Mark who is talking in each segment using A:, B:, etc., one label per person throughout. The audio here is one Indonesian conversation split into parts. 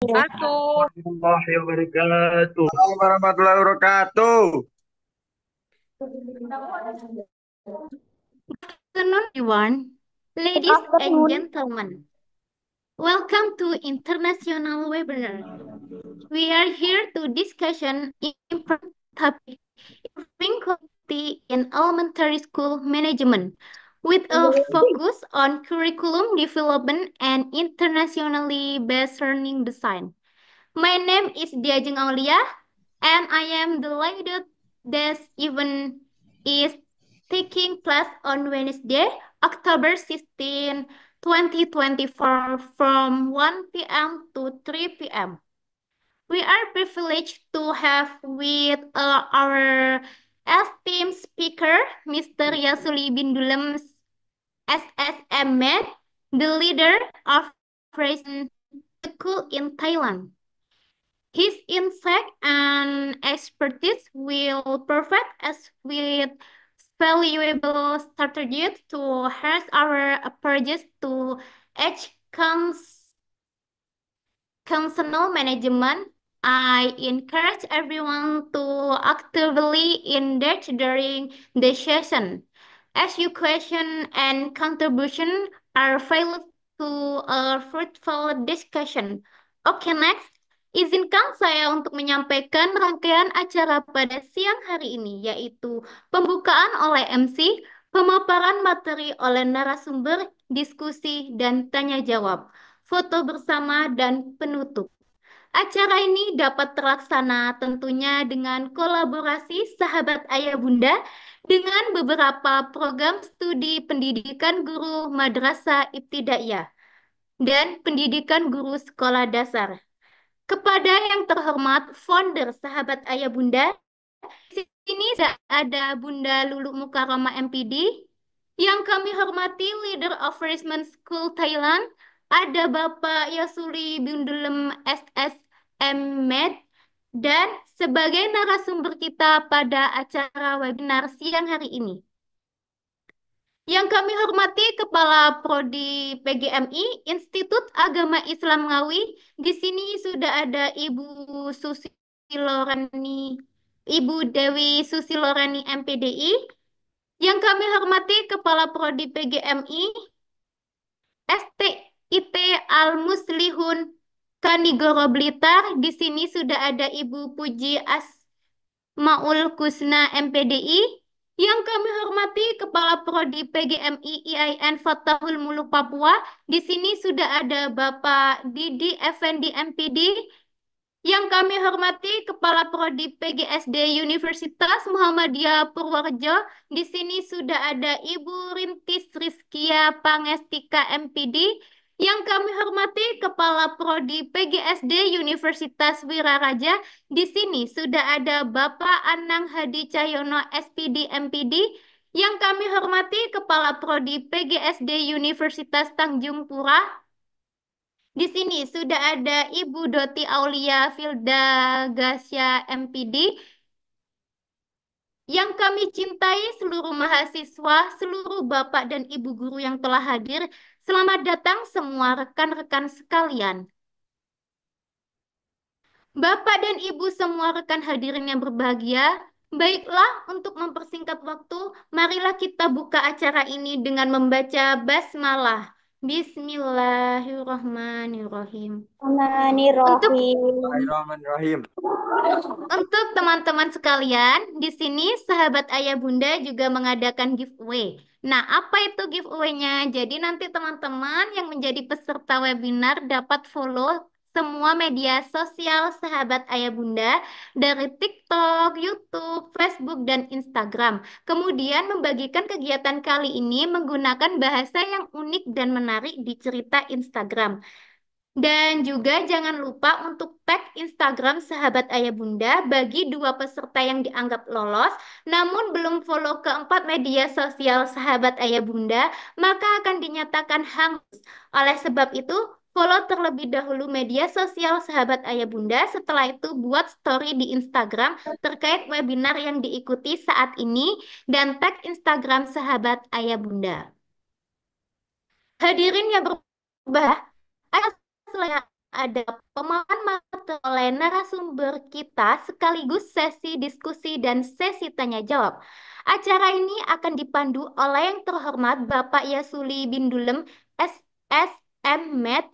A: Wabarakatuh.
B: Warahmatullahi wabarakatuh. Warahmatullahi wabarakatuh.
C: Afternoon, everyone.
A: Good
C: Ladies and
A: afternoon.
C: gentlemen, welcome to International Webinar. We are here to discuss an important topic, improving quality in elementary school management, with a focus on curriculum development and internationally based learning design. My name is Diajeng Aulia, and I am delighted this event is taking place on Wednesday, October 16, 2024 from 1 p.m. to 3 p.m. We are privileged to have with our esteemed speaker, Mr. Yasuli Bindulem SSM Med, the leader of Raisin School in Thailand. His insight and expertise will provide us with valuable strategies to enhance our approaches to edge Council management. I encourage everyone to actively engage during the session, as your question and contribution are vital to a fruitful discussion. Oke, next. Izinkan saya untuk menyampaikan rangkaian acara pada siang hari ini, yaitu pembukaan oleh MC, pemaparan materi oleh narasumber, diskusi, dan tanya jawab, foto bersama, dan penutup. Acara ini dapat terlaksana tentunya dengan kolaborasi sahabat ayah bunda dengan beberapa program studi pendidikan guru madrasah ibtidaiyah dan pendidikan guru sekolah dasar. Kepada yang terhormat founder sahabat ayah bunda, di sini ada Bunda Lulu Mukarama MPD, yang kami hormati Leader of Freshman School Thailand, ada Bapak Yasuli Bindulem SSM Med, dan sebagai narasumber kita pada acara webinar siang hari ini. Yang kami hormati Kepala Prodi PGMI, Institut Agama Islam Ngawi. Di sini sudah ada Ibu Susilorani, Ibu Dewi Susilorani MPDI. Yang kami hormati Kepala Prodi PGMI, STIT Al-Muslihun Kanigoro Blitar. Di sini sudah ada Ibu Puji Asmaul Kusna MPDI. Yang kami hormati Kepala Prodi PGMI IAIN Fatahul Muluk Papua. Di sini sudah ada Bapak Didi Effendi MPD. Yang kami hormati Kepala Prodi PGSD Universitas Muhammadiyah Purworejo. Di sini sudah ada Ibu Rintis Rizkia Pangestika MPD. Yang kami hormati Kepala Prodi PGSD Universitas Wiraraja. Di sini sudah ada Bapak Anang Hadi Cahyono SPD MPD. Yang kami hormati Kepala Prodi PGSD Universitas Tanjung Pura. Di sini sudah ada Ibu Doti Aulia Filda Gasya MPD. Yang kami cintai seluruh mahasiswa, seluruh bapak dan ibu guru yang telah hadir. Selamat datang semua rekan-rekan sekalian. Bapak dan ibu semua rekan hadirin yang berbahagia, baiklah untuk mempersingkat waktu, marilah kita buka acara ini dengan membaca basmalah. Bismillahirrahmanirrahim. Untuk
A: Bismillahirrahmanirrahim.
B: Bismillahirrahmanirrahim.
C: Untuk teman-teman sekalian, di sini sahabat ayah bunda juga mengadakan giveaway. Nah, apa itu giveaway-nya? Jadi nanti teman-teman yang menjadi peserta webinar dapat follow semua media sosial sahabat ayah bunda dari TikTok, YouTube, Facebook, dan Instagram. Kemudian membagikan kegiatan kali ini menggunakan bahasa yang unik dan menarik di cerita Instagram. Dan juga jangan lupa untuk tag Instagram sahabat ayah bunda bagi dua peserta yang dianggap lolos, namun belum follow keempat media sosial sahabat ayah bunda, maka akan dinyatakan hangus. Oleh sebab itu, follow terlebih dahulu media sosial sahabat ayah bunda, setelah itu buat story di Instagram terkait webinar yang diikuti saat ini, dan tag Instagram sahabat ayah bunda. Hadirin yang berbahagia, ada pemaparan materi oleh narasumber kita sekaligus sesi diskusi dan sesi tanya jawab. Acara ini akan dipandu oleh yang terhormat Bapak Yasuli Bindulem SSM Med.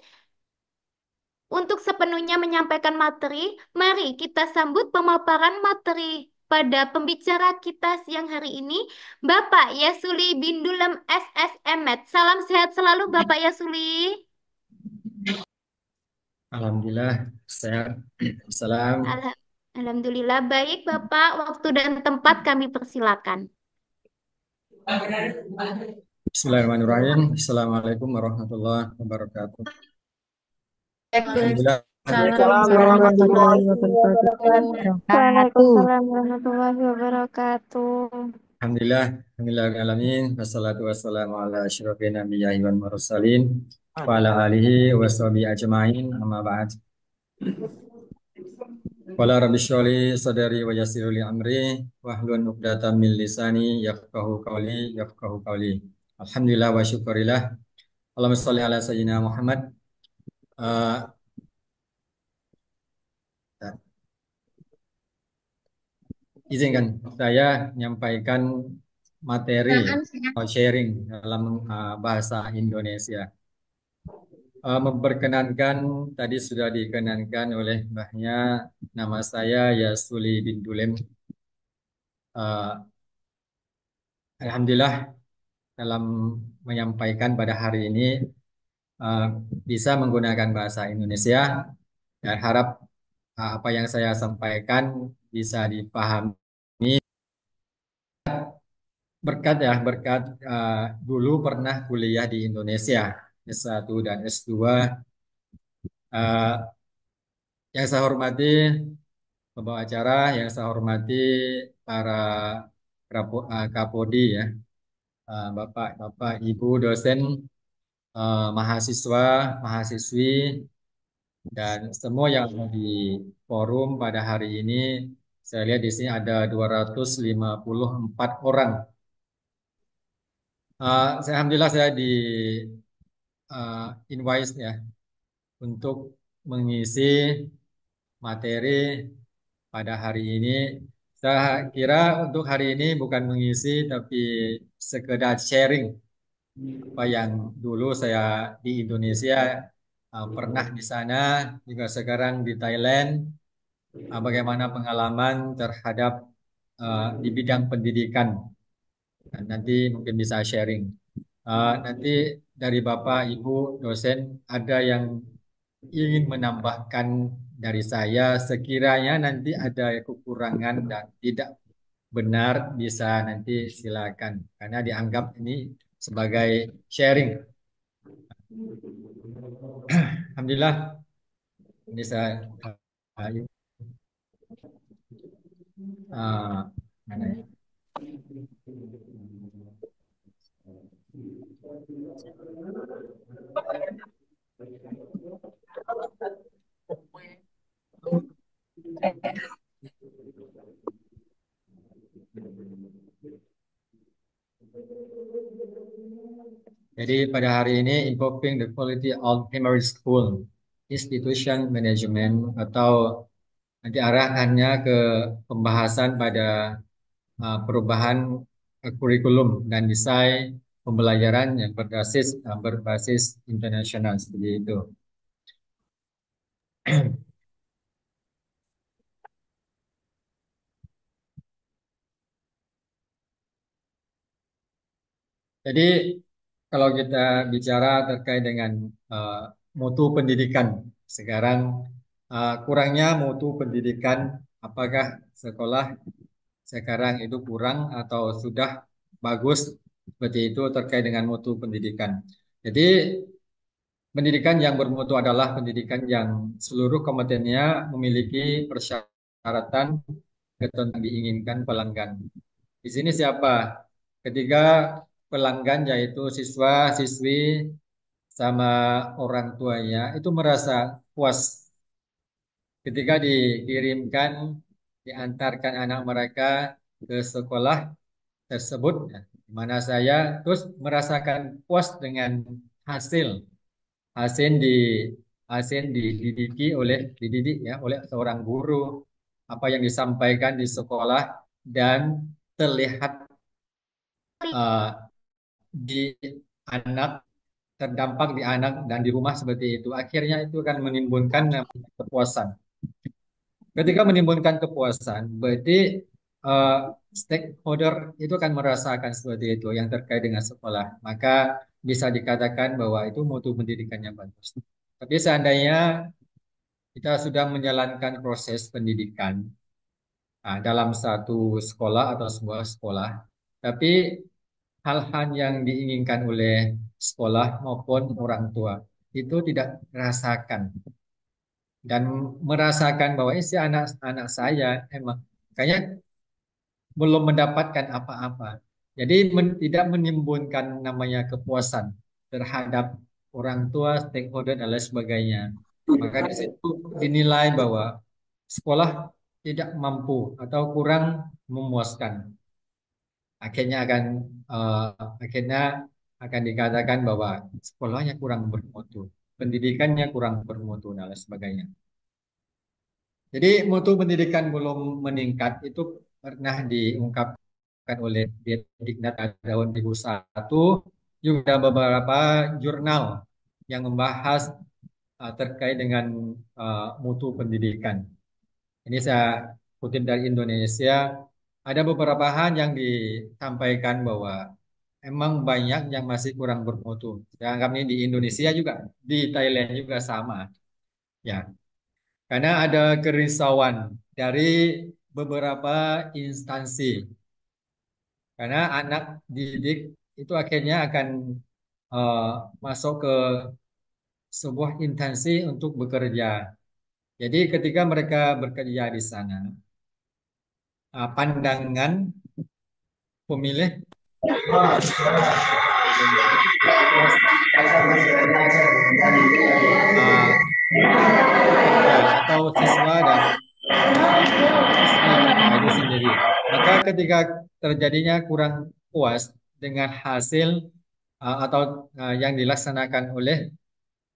C: Untuk sepenuhnya menyampaikan materi, mari kita sambut pemaparan materi pada pembicara kita siang hari ini, Bapak Yasuli Bindulem SSM Med. Salam sehat selalu Bapak Yasuli.
D: Alhamdulillah, sehat. Salam.
C: Alhamdulillah baik Bapak, waktu dan tempat kami persilakan.
D: Bismillahirrahmanirrahim. Assalamualaikum warahmatullahi wabarakatuh. Alhamdulillah.
A: Waalaikumsalam warahmatullahi wabarakatuh. Waalaikumsalam warahmatullahi wabarakatuh.
D: Alhamdulillah. Alhamdulillahirrahmanirrahim. Wassalatu wassalamu ala asyrafil anbiya'i wal mursalin wa ala alihi wa sahbihi ajma'in. Amma ba'd. Qala rabbi shrah li sadri wa yassir li amri wahlul 'uqdatam min lisani yafqahu qawli. Alhamdulillah wa syukurillah. Allahumma shalli ala sayyidina Muhammad. Izinkan saya menyampaikan materi atau sharing dalam bahasa Indonesia. Memperkenankan tadi sudah dikenankan oleh mbahnya, nama saya Yasuli bin Dulem. Alhamdulillah dalam menyampaikan pada hari ini bisa menggunakan bahasa Indonesia dan harap apa yang saya sampaikan bisa dipahami. Berkat dulu pernah kuliah di Indonesia S1 dan S2. Yang saya hormati pembawa acara, yang saya hormati para Kapodi ya, Bapak Ibu dosen, mahasiswa, mahasiswi, dan semua yang ada di forum pada hari ini. Saya lihat di sini ada 254 orang. Alhamdulillah saya di invite ya untuk mengisi materi pada hari ini. Saya kira untuk hari ini bukan mengisi tapi sekedar sharing apa yang dulu saya di Indonesia pernah di sana, juga sekarang di Thailand, bagaimana pengalaman terhadap di bidang pendidikan. Dan nanti mungkin bisa sharing. Nanti dari Bapak Ibu dosen ada yang ingin menambahkan dari saya, sekiranya nanti ada kekurangan dan tidak benar bisa nanti silakan karena dianggap ini sebagai sharing. Alhamdulillah ini saya mana ya? Jadi pada hari ini improving the quality of primary school institution management atau nanti arahannya ke pembahasan pada perubahan kurikulum dan desain pembelajaran yang berbasis internasional seperti itu. Jadi kalau kita bicara terkait dengan mutu pendidikan sekarang, kurangnya mutu pendidikan, apakah sekolah sekarang itu kurang atau sudah bagus, seperti itu terkait dengan mutu pendidikan. Jadi pendidikan yang bermutu adalah pendidikan yang seluruh komponennya memiliki persyaratan ketentuan yang diinginkan pelanggan. Di sini siapa? Ketiga pelanggan yaitu siswa, siswi, sama orang tuanya itu merasa puas ketika dikirimkan, diantarkan anak mereka ke sekolah tersebut, ya, di mana saya terus merasakan puas dengan hasil di dididik ya oleh seorang guru, apa yang disampaikan di sekolah dan terlihat uh, di anak, terdampak di anak dan di rumah seperti itu. Akhirnya itu akan menimbulkan namanya kepuasan. Ketika menimbulkan kepuasan, berarti uh, stakeholder itu akan merasakan seperti itu yang terkait dengan sekolah. Maka bisa dikatakan bahwa itu mutu pendidikannya bagus. Tapi seandainya kita sudah menjalankan proses pendidikan dalam satu sekolah atau sebuah sekolah, tapi hal-hal yang diinginkan oleh sekolah maupun orang tua itu tidak rasakan dan merasakan bahwa si anak-anak saya emang kayaknya belum mendapatkan apa-apa. Jadi tidak menimbulkan namanya kepuasan terhadap orang tua, stakeholder dan lain sebagainya. Maka di situ dinilai bahwa sekolah tidak mampu atau kurang memuaskan. Akhirnya akan eh, akhirnya akan dikatakan bahwa sekolahnya kurang bermutu, pendidikannya kurang bermutu dan lain sebagainya. Jadi mutu pendidikan belum meningkat itu pernah diungkapkan oleh Diknat tahun 2001, juga beberapa jurnal yang membahas terkait dengan mutu pendidikan. Ini saya kutip dari Indonesia, ada beberapa hal yang disampaikan bahwa emang banyak yang masih kurang bermutu. Saya anggap ini di Indonesia juga, di Thailand juga sama. Ya, karena ada kerisauan dari beberapa instansi. Karena anak didik itu akhirnya akan eh, masuk ke sebuah instansi untuk bekerja. Jadi ketika mereka bekerja di sana, pandangan pemilih itu tidak puas dengan pekerja atau siswa dan siswi itu sendiri. Maka ketika terjadinya kurang puas dengan hasil atau yang dilaksanakan oleh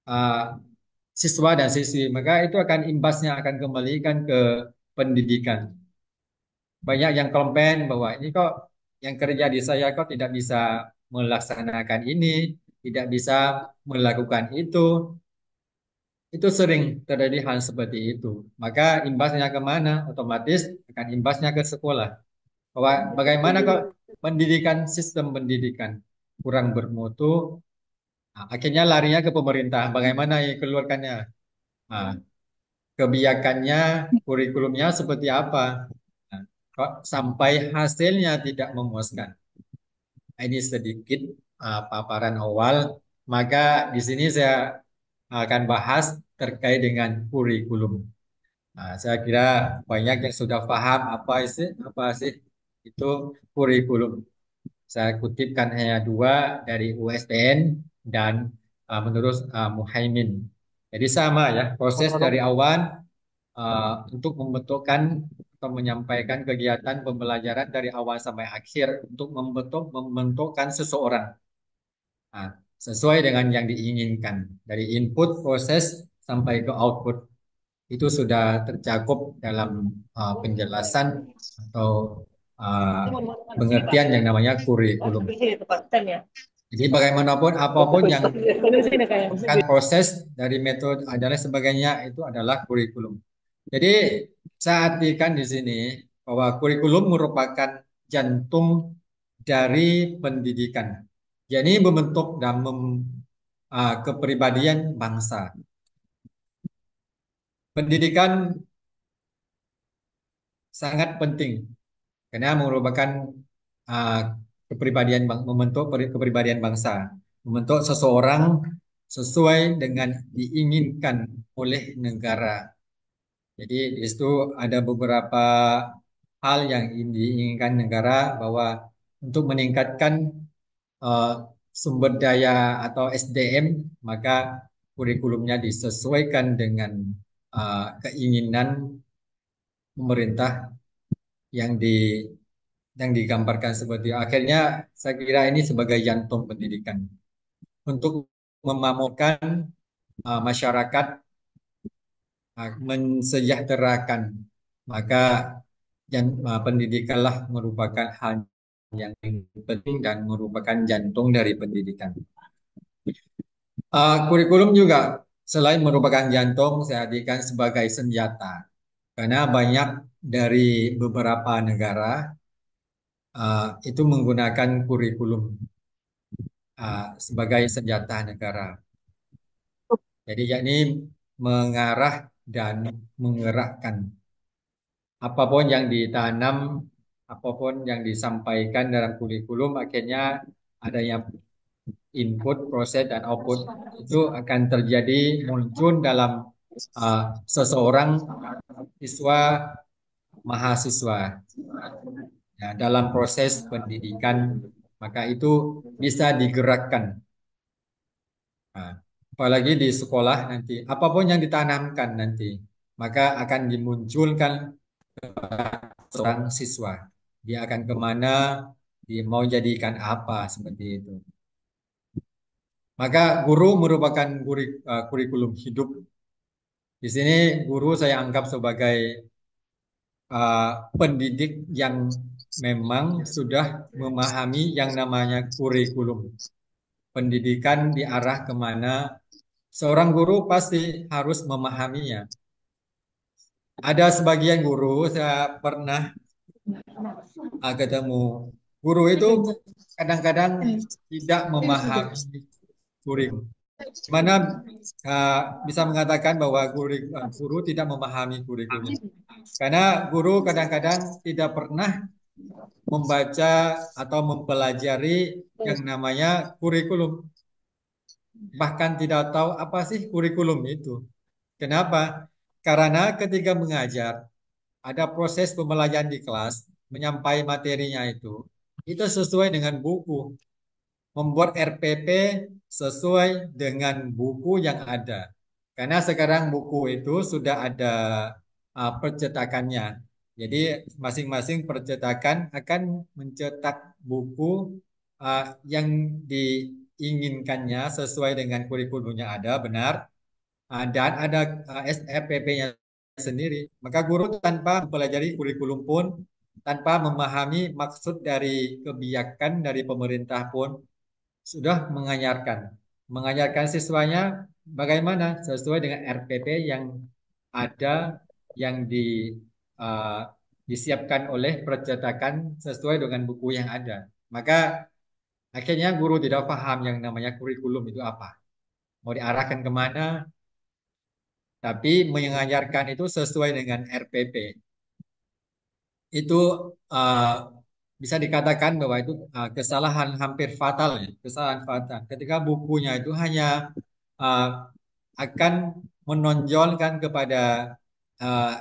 D: uh, siswa dan siswi, maka itu akan imbasnya akan kembalikan ke pendidikan. Banyak yang komplain bahwa ini kok yang kerja di saya kok tidak bisa melaksanakan ini, tidak bisa melakukan itu. Itu sering terjadi hal seperti itu. Maka imbasnya kemana? Otomatis akan imbasnya ke sekolah. Bahwa bagaimana kok pendidikan, sistem pendidikan kurang bermutu, akhirnya larinya ke pemerintah. Bagaimana yang keluarkannya? Nah, kebijakannya, kurikulumnya seperti apa? Nah, kok sampai hasilnya tidak memuaskan. Ini sedikit paparan awal. Maka di sini saya akan bahas terkait dengan kurikulum. Nah, saya kira banyak yang sudah paham apa sih itu kurikulum. Saya kutipkan hanya dua dari USTN dan menurut Muhaimin. Jadi sama ya, proses dari awal untuk membentukkan atau menyampaikan kegiatan pembelajaran dari awal sampai akhir untuk membentukkan seseorang. Nah, sesuai dengan yang diinginkan dari input proses sampai ke output itu sudah tercakup dalam penjelasan atau uh, pengertian yang namanya kurikulum. Jadi bagaimanapun apapun yang bukan proses dari metode adalah sebagainya itu adalah kurikulum. Jadi saya artikan di sini bahwa kurikulum merupakan jantung dari pendidikan. Jadi membentuk dan kepribadian bangsa. Pendidikan sangat penting karena merupakan uh, membentuk kepribadian bangsa, membentuk seseorang sesuai dengan diinginkan oleh negara. Jadi di situ ada beberapa hal yang diinginkan negara bahwa untuk meningkatkan uh, sumber daya atau SDM, maka kurikulumnya disesuaikan dengan keinginan pemerintah yang di yang digambarkan seperti itu. Akhirnya saya kira ini sebagai jantung pendidikan untuk memamurkan masyarakat mensejahterakan. Maka pendidikanlah merupakan hal yang penting dan merupakan jantung dari pendidikan. Kurikulum juga selain merupakan jantung, saya artikan sebagai senjata. Karena banyak dari beberapa negara itu menggunakan kurikulum sebagai senjata negara. Jadi yakni mengarah dan menggerakkan apapun yang ditanam, apapun yang disampaikan dalam kurikulum, akhirnya adanya input, proses, dan output itu akan terjadi muncul dalam seseorang siswa mahasiswa. Ya, dalam proses pendidikan, maka itu bisa digerakkan. Nah, apalagi di sekolah nanti, apapun yang ditanamkan nanti, maka akan dimunculkan seorang siswa. Dia akan kemana, dia mau jadikan apa, seperti itu. Maka guru merupakan kurikulum hidup. Di sini guru saya anggap sebagai pendidik yang memang sudah memahami yang namanya kurikulum. Pendidikan diarah kemana, seorang guru pasti harus memahaminya. Ada sebagian guru, saya pernah ketemu guru itu kadang-kadang tidak memahami kurikulum. Mana bisa mengatakan bahwa guru tidak memahami kurikulum. Karena guru kadang-kadang tidak pernah membaca atau mempelajari yang namanya kurikulum. Bahkan tidak tahu apa sih kurikulum itu. Kenapa? Karena ketika mengajar, ada proses pembelajaran di kelas, menyampaikan materinya itu sesuai dengan buku. Membuat RPP sesuai dengan buku yang ada. Karena sekarang buku itu sudah ada percetakannya. Jadi masing-masing percetakan akan mencetak buku yang diinginkannya sesuai dengan kurikulum yang ada, benar. Dan ada SRPP-nya sendiri. Maka guru tanpa mempelajari kurikulum pun, tanpa memahami maksud dari kebijakan dari pemerintah pun, sudah mengajarkan siswanya bagaimana sesuai dengan RPP yang ada, yang disiapkan oleh percetakan sesuai dengan buku yang ada. Maka akhirnya guru tidak paham yang namanya kurikulum itu apa, mau diarahkan kemana, tapi mengajarkan itu sesuai dengan RPP. Itu uh, bisa dikatakan bahwa itu kesalahan hampir fatal, ya, kesalahan fatal. Ketika bukunya itu hanya uh, akan menonjolkan kepada uh,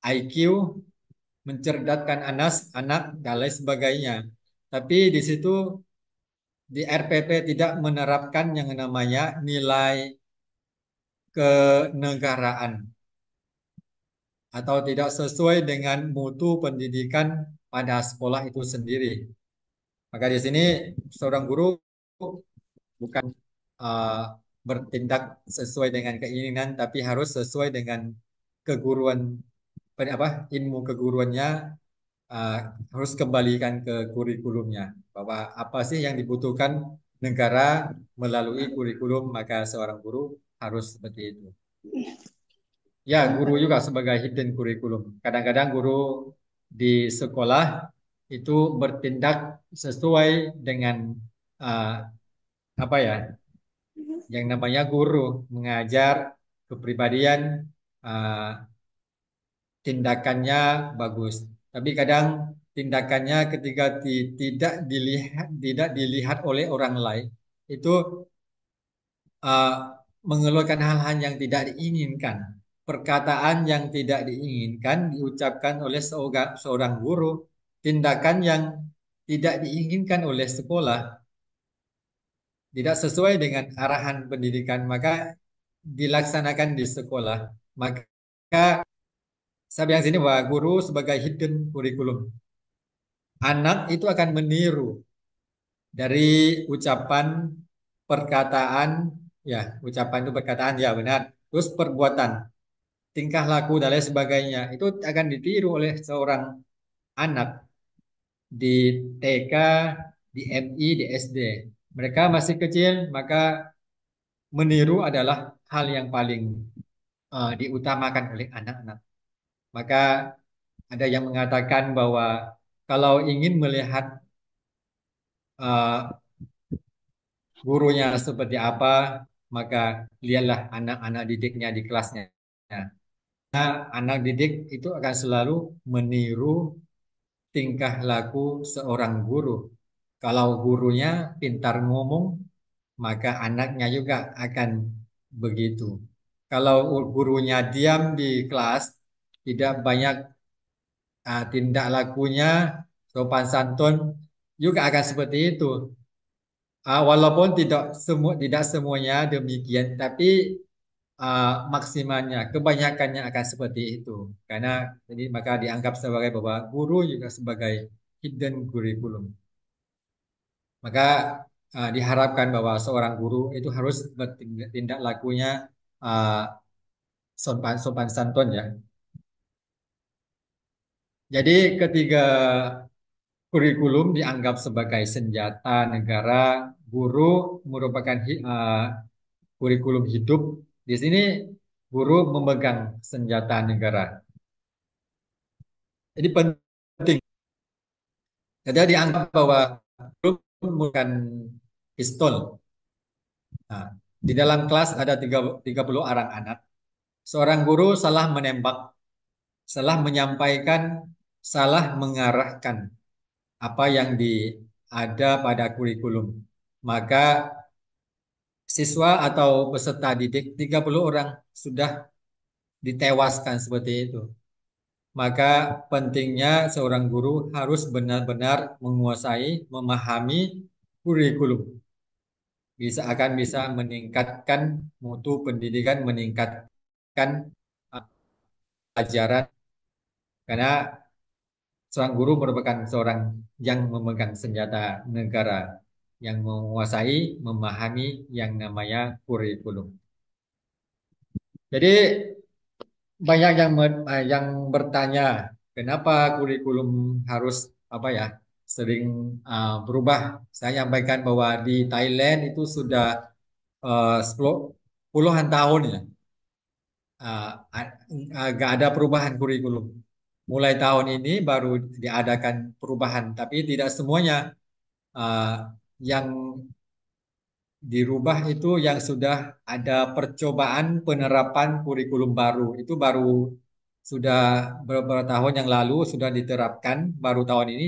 D: IQ, mencerdaskan anak dan lain sebagainya. Tapi di situ di RPP tidak menerapkan yang namanya nilai kenegaraan atau tidak sesuai dengan mutu pendidikan pada sekolah itu sendiri. Maka di sini seorang guru bukan uh, bertindak sesuai dengan keinginan, tapi harus sesuai dengan keguruan, ilmu keguruannya, uh, harus kembalikan ke kurikulumnya. Bahwa apa sih yang dibutuhkan negara melalui kurikulum, maka seorang guru harus seperti itu. Ya, guru juga sebagai hidden kurikulum. Kadang-kadang guru di sekolah itu bertindak sesuai dengan uh, apa ya, yang namanya guru mengajar kepribadian, uh, tindakannya bagus. Tapi kadang tindakannya ketika tidak dilihat oleh orang lain itu uh, mengeluarkan hal-hal yang tidak diinginkan. Perkataan yang tidak diinginkan diucapkan oleh seorang guru, tindakan yang tidak diinginkan oleh sekolah, tidak sesuai dengan arahan pendidikan, maka dilaksanakan di sekolah. Maka saya bilang sini bahwa guru sebagai hidden kurikulum. Anak itu akan meniru dari ucapan, perkataan, ya ucapan itu perkataan, ya benar. Terus perbuatan. tingkah laku dan lain sebagainya itu akan ditiru oleh seorang anak di TK, di MI, di SD. Mereka masih kecil, maka meniru adalah hal yang paling diutamakan oleh anak-anak. Maka ada yang mengatakan bahwa kalau ingin melihat uh, gurunya seperti apa, maka lihatlah anak-anak didiknya di kelasnya. Nah, anak didik itu akan selalu meniru tingkah laku seorang guru. Kalau gurunya pintar ngomong, maka anaknya juga akan begitu. Kalau gurunya diam di kelas, tidak banyak tindak lakunya, sopan santun, juga akan seperti itu. Walaupun tidak semuanya demikian, tapi maksimalnya, kebanyakannya akan seperti itu. Karena jadi maka dianggap sebagai bahwa guru juga sebagai hidden curriculum. Maka diharapkan bahwa seorang guru itu harus bertindak lakunya uh, sopan sopan santun ya. Jadi ketiga kurikulum dianggap sebagai senjata negara, guru merupakan kurikulum hidup. Di sini guru memegang senjata negara. Jadi penting. Jadi dianggap bahwa guru bukan pistol. Nah, di dalam kelas ada 30 orang anak. Seorang guru salah menembak, salah menyampaikan, salah mengarahkan apa yang ada pada kurikulum. Maka siswa atau peserta didik 30 orang sudah ditewaskan seperti itu. Maka pentingnya seorang guru harus benar-benar menguasai, memahami kurikulum. Akan bisa meningkatkan mutu pendidikan, meningkatkan ajaran karena seorang guru merupakan seorang yang memegang senjata negara, yang menguasai, memahami yang namanya kurikulum. Jadi banyak yang bertanya, kenapa kurikulum harus apa ya sering berubah. Saya nyampaikan bahwa di Thailand itu sudah 10 puluhan tahun ya, nggak ada perubahan kurikulum. Mulai tahun ini baru diadakan perubahan, tapi tidak semuanya. uh, yang dirubah itu yang sudah ada percobaan penerapan kurikulum baru. Itu baru sudah beberapa tahun yang lalu sudah diterapkan, baru tahun ini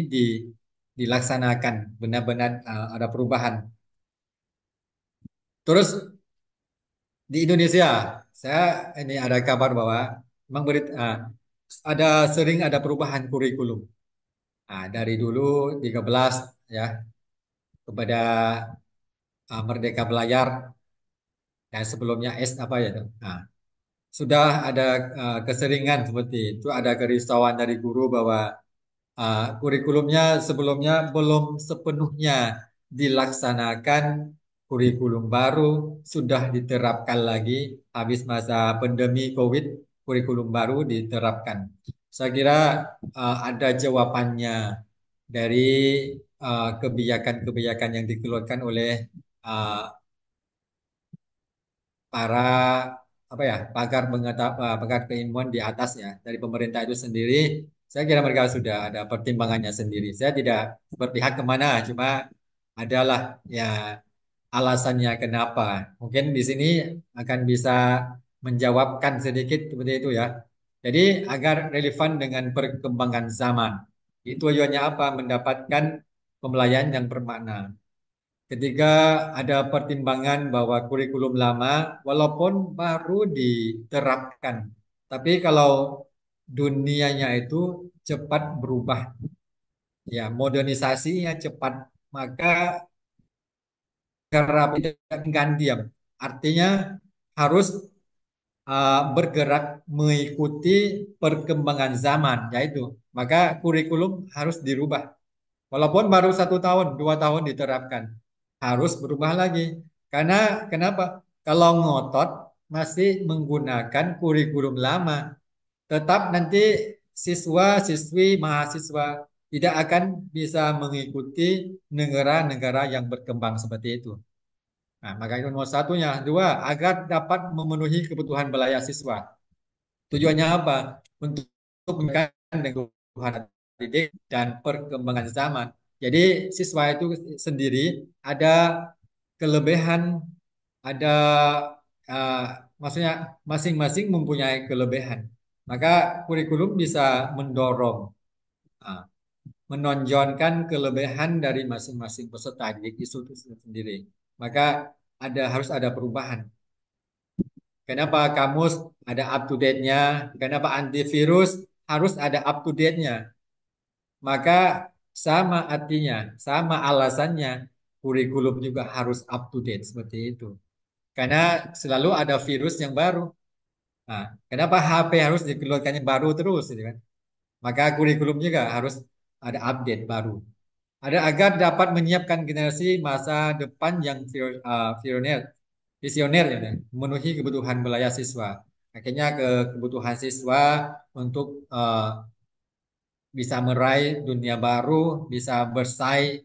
D: dilaksanakan. Benar-benar ada perubahan. Terus di Indonesia, saya ini ada kabar bahwa memang ada sering ada perubahan kurikulum. Dari dulu 13 ya kepada Merdeka Belajar dan sebelumnya apa ya itu. Sudah ada keseringan seperti itu, ada kerisauan dari guru bahwa kurikulumnya sebelumnya belum sepenuhnya dilaksanakan, kurikulum baru sudah diterapkan lagi habis masa pandemi COVID, kurikulum baru diterapkan. Saya kira ada jawabannya dari kebijakan-kebijakan yang dikeluarkan oleh uh, para apa ya pakar keilmuan di atas ya dari pemerintah itu sendiri. Saya kira mereka sudah ada pertimbangannya sendiri. Saya tidak berpihak kemana, cuma adalah ya alasannya kenapa. Mungkin di sini akan bisa menjawabkan sedikit seperti itu ya. Jadi agar relevan dengan perkembangan zaman. Itu tujuannya apa? Mendapatkan pembelajaran yang bermakna. Ketika ada pertimbangan bahwa kurikulum lama, walaupun baru diterapkan, tapi kalau dunianya itu cepat berubah, ya modernisasinya cepat, maka kerap tidak akan diam. Artinya harus bergerak mengikuti perkembangan zaman, yaitu maka kurikulum harus dirubah. Walaupun baru 1 tahun, 2 tahun diterapkan, harus berubah lagi. Karena kenapa? Kalau ngotot, masih menggunakan kurikulum lama. Tetap nanti siswa, siswi, mahasiswa tidak akan bisa mengikuti negara-negara yang berkembang seperti itu. Nah, maka itu nomor satunya. Dua, agar dapat memenuhi kebutuhan belayar siswa. Tujuannya apa? Untuk meningkatkan kebutuhan didik dan perkembangan zaman. Jadi siswa itu sendiri ada kelebihan, ada uh, maksudnya masing-masing mempunyai kelebihan. Maka kurikulum bisa mendorong, uh, menonjolkan kelebihan dari masing-masing peserta didik itu sendiri. Maka harus ada perubahan. Kenapa kamus ada up to date-nya? Kenapa antivirus harus ada up to date-nya? Maka sama artinya, sama alasannya, kurikulum juga harus up to date seperti itu. Karena selalu ada virus yang baru. Nah, kenapa HP harus dikeluarkannya baru terus, gitu kan? Maka kurikulum juga harus ada update baru. Ada agar dapat menyiapkan generasi masa depan yang visioner, ya, kan? Memenuhi kebutuhan belayar siswa. Akhirnya kebutuhan siswa untuk bisa meraih dunia baru, bisa bersaing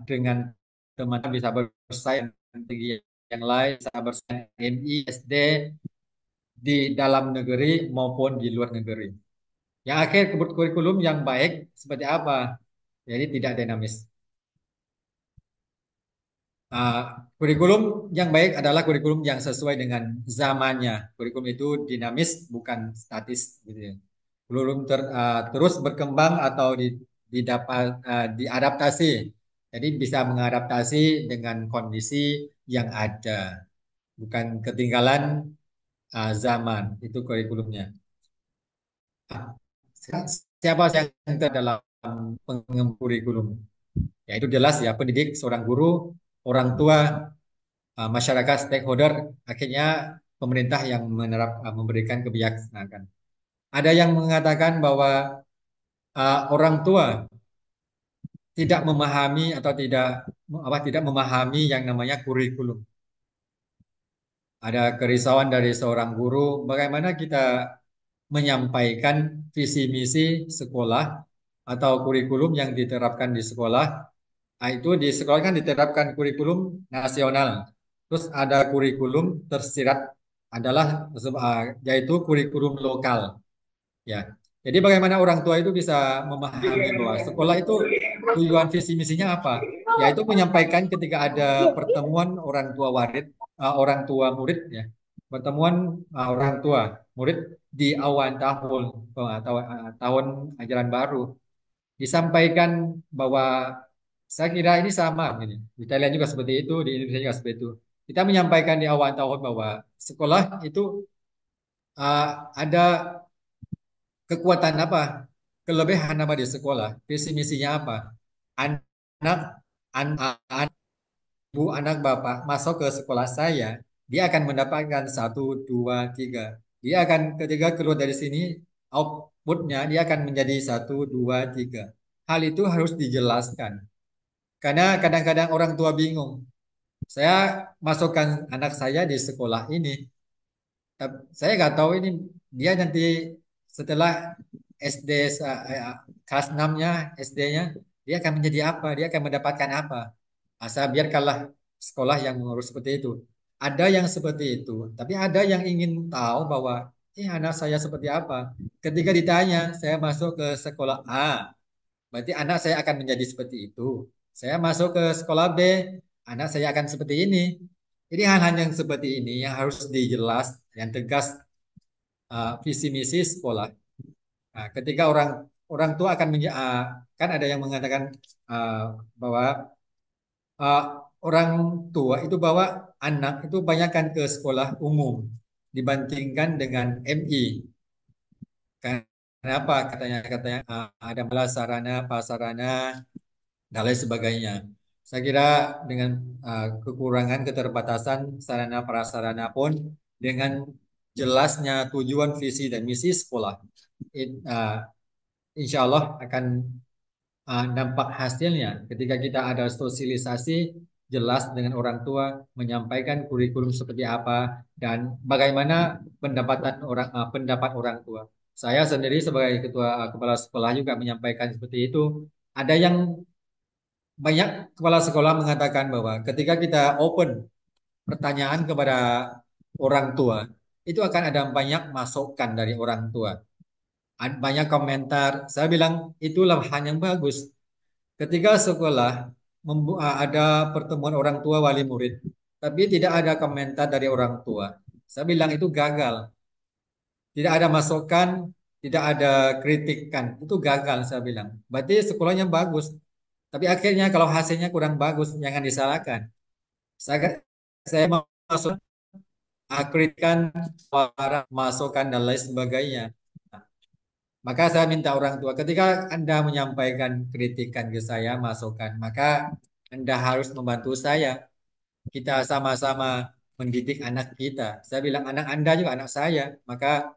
D: dengan teman, bisa bersaing dengan negeri yang lain, bisa bersaing MI, SD di dalam negeri maupun di luar negeri. Yang akhir kurikulum yang baik seperti apa? Jadi tidak dinamis. Uh, Kurikulum yang baik adalah kurikulum yang sesuai dengan zamannya. Kurikulum itu dinamis, bukan statis, gitu ya. Kurikulum terus berkembang atau diadaptasi. Jadi bisa mengadaptasi dengan kondisi yang ada, bukan ketinggalan zaman. Itu kurikulumnya. Siapa yang terdalam kurikulum? Ya itu jelas ya, pendidik, seorang guru, orang tua, masyarakat, stakeholder, akhirnya pemerintah yang memberikan kebijaksanaan. Ada yang mengatakan bahwa orang tua tidak memahami atau tidak memahami yang namanya kurikulum. Ada kerisauan dari seorang guru, bagaimana kita menyampaikan visi misi sekolah atau kurikulum yang diterapkan di sekolah. Nah, itu di sekolah kan diterapkan kurikulum nasional. Terus ada kurikulum tersirat adalah yaitu kurikulum lokal. Ya. Jadi bagaimana orang tua itu bisa memahami bahwa sekolah itu tujuan visi misinya apa? Yaitu menyampaikan ketika ada pertemuan orang tua orang tua murid, ya. Pertemuan orang tua murid di awal tahun atau tahun ajaran baru disampaikan bahwa saya kira ini sama ini. Di Thailand juga seperti itu, di Indonesia juga seperti itu. Kita menyampaikan di awal tahun bahwa sekolah itu ada kekuatan apa? Kelebihan apa di sekolah? Visi misinya apa? Anak, anak, ibu, anak, bapak masuk ke sekolah saya, dia akan mendapatkan satu, dua, tiga. Dia akan ketika keluar dari sini, outputnya dia akan menjadi satu, dua, tiga. Hal itu harus dijelaskan. Karena kadang-kadang orang tua bingung. Saya masukkan anak saya di sekolah ini, saya nggak tahu ini dia nanti setelah SD kelas 6-nya, SD-nya, dia akan menjadi apa? Dia akan mendapatkan apa? Asal biarkanlah sekolah yang mengurus seperti itu. Ada yang seperti itu, tapi ada yang ingin tahu bahwa anak saya seperti apa. Ketika ditanya, saya masuk ke sekolah A, berarti anak saya akan menjadi seperti itu. Saya masuk ke sekolah B, anak saya akan seperti ini. Jadi hal-hal yang seperti ini yang harus dijelas, yang tegas visi misi sekolah. Nah, ketika orang orang tua akan kan ada yang mengatakan uh, bahwa uh, orang tua itu bawa anak itu banyakkan ke sekolah umum dibandingkan dengan MI. Kenapa katanya ada malah sarana prasarana dan lain sebagainya. Saya kira dengan kekurangan keterbatasan sarana prasarana pun dengan jelasnya tujuan visi dan misi sekolah, insya Allah akan nampak hasilnya ketika kita ada sosialisasi jelas dengan orang tua, menyampaikan kurikulum seperti apa dan bagaimana pendapat orang tua. Saya sendiri sebagai ketua kepala sekolah juga menyampaikan seperti itu. Ada yang banyak kepala sekolah mengatakan bahwa ketika kita open pertanyaan kepada orang tua, itu akan ada banyak masukan dari orang tua. Banyak komentar. Saya bilang itulah hal yang bagus. Ketika sekolah ada pertemuan orang tua wali murid, tapi tidak ada komentar dari orang tua. Saya bilang itu gagal. Tidak ada masukan, tidak ada kritikan. Itu gagal saya bilang. Berarti sekolahnya bagus. Tapi akhirnya kalau hasilnya kurang bagus, jangan disalahkan. Saya masuk kritikan, suara, masukan dan lain sebagainya. Maka saya minta orang tua, ketika Anda menyampaikan kritikan ke saya, masukan, maka Anda harus membantu saya. Kita sama-sama mendidik anak kita. Saya bilang anak Anda juga anak saya. Maka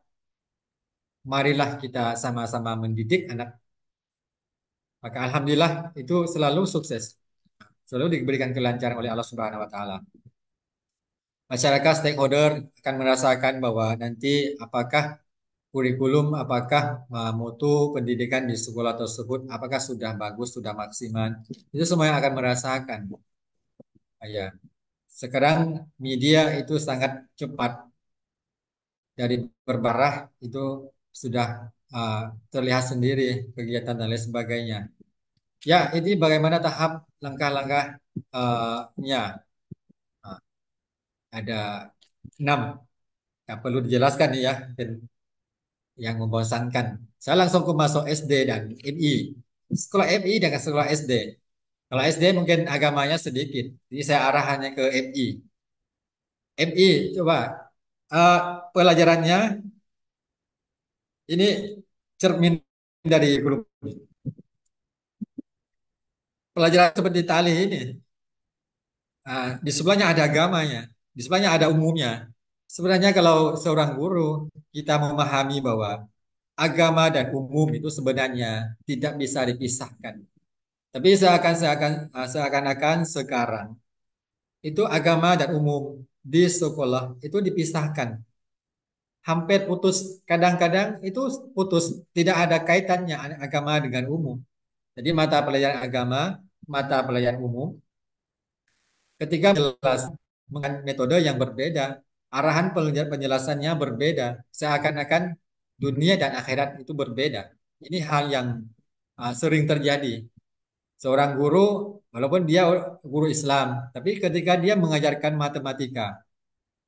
D: marilah kita sama-sama mendidik anak. Maka alhamdulillah itu selalu sukses. Selalu diberikan kelancaran oleh Allah Subhanahu wa taala. Masyarakat stakeholder akan merasakan bahwa nanti apakah kurikulum, apakah mutu pendidikan di sekolah tersebut, apakah sudah bagus, sudah maksimal. Itu semua yang akan merasakan. Ya, sekarang media itu sangat cepat dari berbarah itu sudah uh, terlihat sendiri kegiatan dan lain sebagainya. Ya, ini bagaimana tahap langkah-langkahnya. Ada 6. Ya, perlu dijelaskan nih ya, dan yang membosankan. Saya langsung ke masuk SD dan MI. Sekolah MI dengan sekolah SD. Kalau SD mungkin agamanya sedikit, jadi saya arahannya ke MI. MI, coba eh, pelajarannya ini cermin dari guru. Pelajaran seperti tali ini. Di sebelahnya ada agamanya, di sebelahnya ada umumnya. Sebenarnya kalau seorang guru kita memahami bahwa agama dan umum itu sebenarnya tidak bisa dipisahkan. Tapi seakan-akan sekarang itu agama dan umum di sekolah itu dipisahkan. Hampir putus, kadang-kadang itu putus, tidak ada kaitannya agama dengan umum. Jadi mata pelajaran agama, mata pelajaran umum, ketika jelas dengan metode yang berbeda, arahan penjelasannya berbeda, seakan-akan dunia dan akhirat itu berbeda. Ini hal yang sering terjadi. Seorang guru, walaupun dia guru Islam, tapi ketika dia mengajarkan matematika,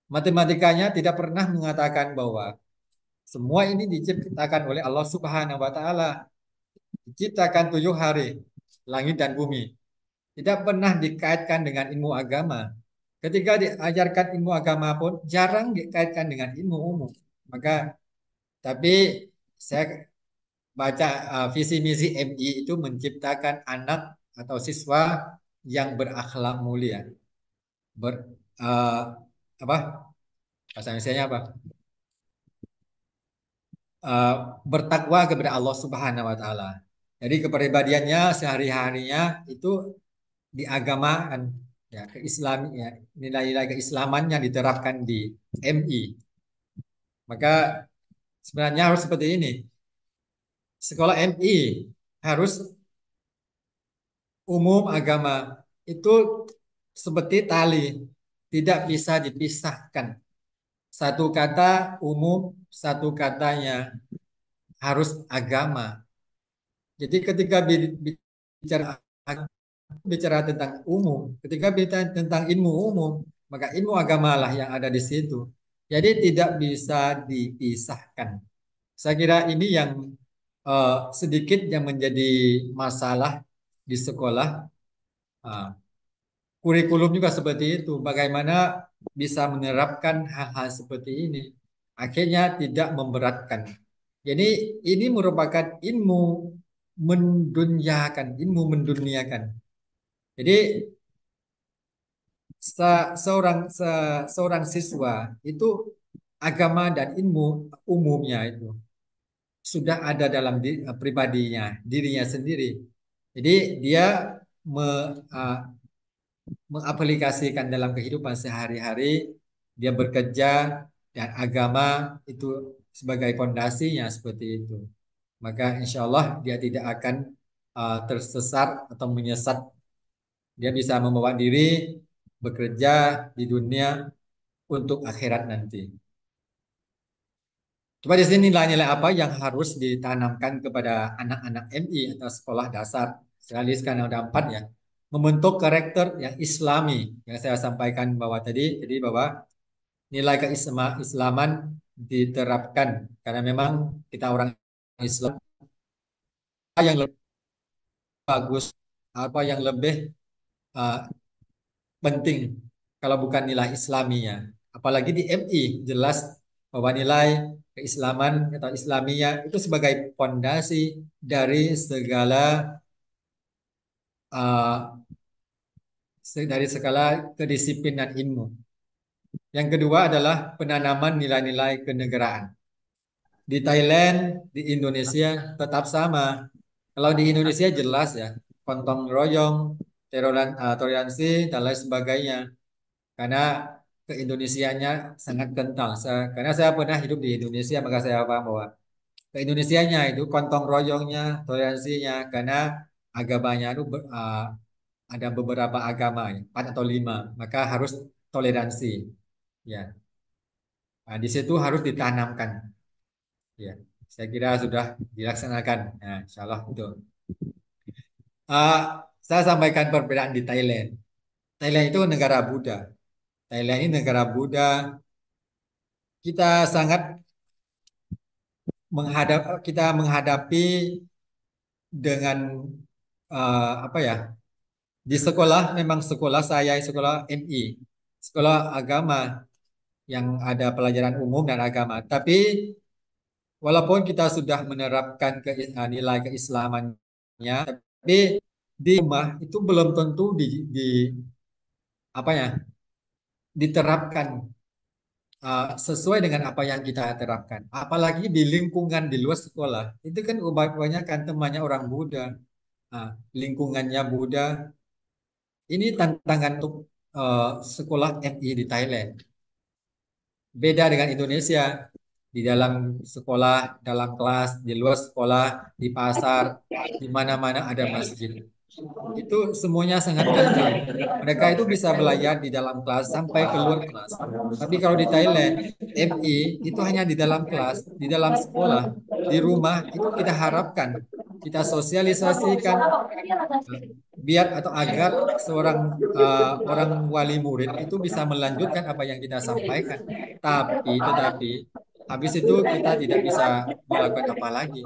D: matematikanya tidak pernah mengatakan bahwa semua ini diciptakan oleh Allah Subhanahu wa taala, diciptakan 7 hari, langit dan bumi. Tidak pernah dikaitkan dengan ilmu agama. Ketika diajarkan ilmu agama pun jarang dikaitkan dengan ilmu umum. Maka tapi saya baca visi misi MI itu menciptakan anak atau siswa yang berakhlak mulia. Ber, uh, apa bahasa Indonesia apa? Uh, Bertakwa kepada Allah Subhanahu wa taala. Jadi kepribadiannya sehari-harinya itu diagamakan ya keislami ya nilai-nilai keislaman yang diterapkan di MI. Maka sebenarnya harus seperti ini. Sekolah MI harus umum agama itu seperti tali, tidak bisa dipisahkan. Satu kata umum, satu katanya harus agama. Jadi ketika bicara bicara tentang umum, ketika bicara tentang ilmu umum, maka ilmu agamalah yang ada di situ. Jadi tidak bisa dipisahkan. Saya kira ini yang sedikit yang menjadi masalah di sekolah. Kurikulum juga seperti itu. Bagaimana bisa menerapkan hal-hal seperti ini? Akhirnya tidak memberatkan. Jadi ini merupakan ilmu menduniakan. Jadi seorang siswa itu agama dan ilmu umumnya itu sudah ada dalam pribadinya, dirinya sendiri. Jadi dia mengaplikasikan dalam kehidupan sehari-hari, dia bekerja dan agama itu sebagai fondasinya seperti itu. Maka insya Allah dia tidak akan tersesat atau menyesat. Dia bisa membawa diri bekerja di dunia untuk akhirat nanti. Coba di sini nilai-nilai apa yang harus ditanamkan kepada anak-anak MI atau sekolah dasar. Sekali sekarang ada 4 ya. Membentuk karakter yang Islami yang saya sampaikan bahwa tadi, jadi bahwa nilai keislaman diterapkan karena memang kita orang Islam apa yang lebih bagus, apa yang lebih uh, penting kalau bukan nilai Islaminya. Apalagi di MI jelas bahwa nilai keislaman atau Islaminya itu sebagai fondasi dari segala uh, kedisiplinan ilmu. Yang kedua adalah penanaman nilai-nilai kenegaraan. Di Thailand, di Indonesia tetap sama. Kalau di Indonesia jelas ya, gotong royong, toleransi dan lain sebagainya. Karena keindonesianya sangat kental. Karena saya pernah hidup di Indonesia, maka saya paham bahwa keindonesianya itu gotong royongnya, toleransinya, karena agamanya itu ada beberapa agama, ya, 4 atau 5, maka harus toleransi. Ya, nah, di situ harus ditanamkan. Ya, saya kira sudah dilaksanakan. Nah, insya Allah itu. Saya sampaikan perbedaan di Thailand. Thailand itu negara Buddha. Thailand ini negara Buddha. Kita sangat kita menghadapi dengan apa ya? Di sekolah memang sekolah saya sekolah MI, sekolah agama yang ada pelajaran umum dan agama. Tapi walaupun kita sudah menerapkan nilai keislamannya, tapi di rumah itu belum tentu di apa ya diterapkan sesuai dengan apa yang kita terapkan. Apalagi di lingkungan di luar sekolah itu kan kebanyakan temannya orang Buddha, lingkungannya Buddha. Ini tantangan untuk sekolah MI di Thailand. Beda dengan Indonesia. Di dalam sekolah, dalam kelas, di luar sekolah, di pasar, di mana-mana ada masjid. Itu semuanya sangat kental. Mereka itu bisa belajar di dalam kelas sampai keluar kelas. Tapi kalau di Thailand, MI itu hanya di dalam kelas, di dalam sekolah, di rumah itu kita harapkan, kita sosialisasikan biar atau agar seorang orang wali murid itu bisa melanjutkan apa yang kita sampaikan. Tetapi habis itu kita tidak bisa melakukan apa lagi.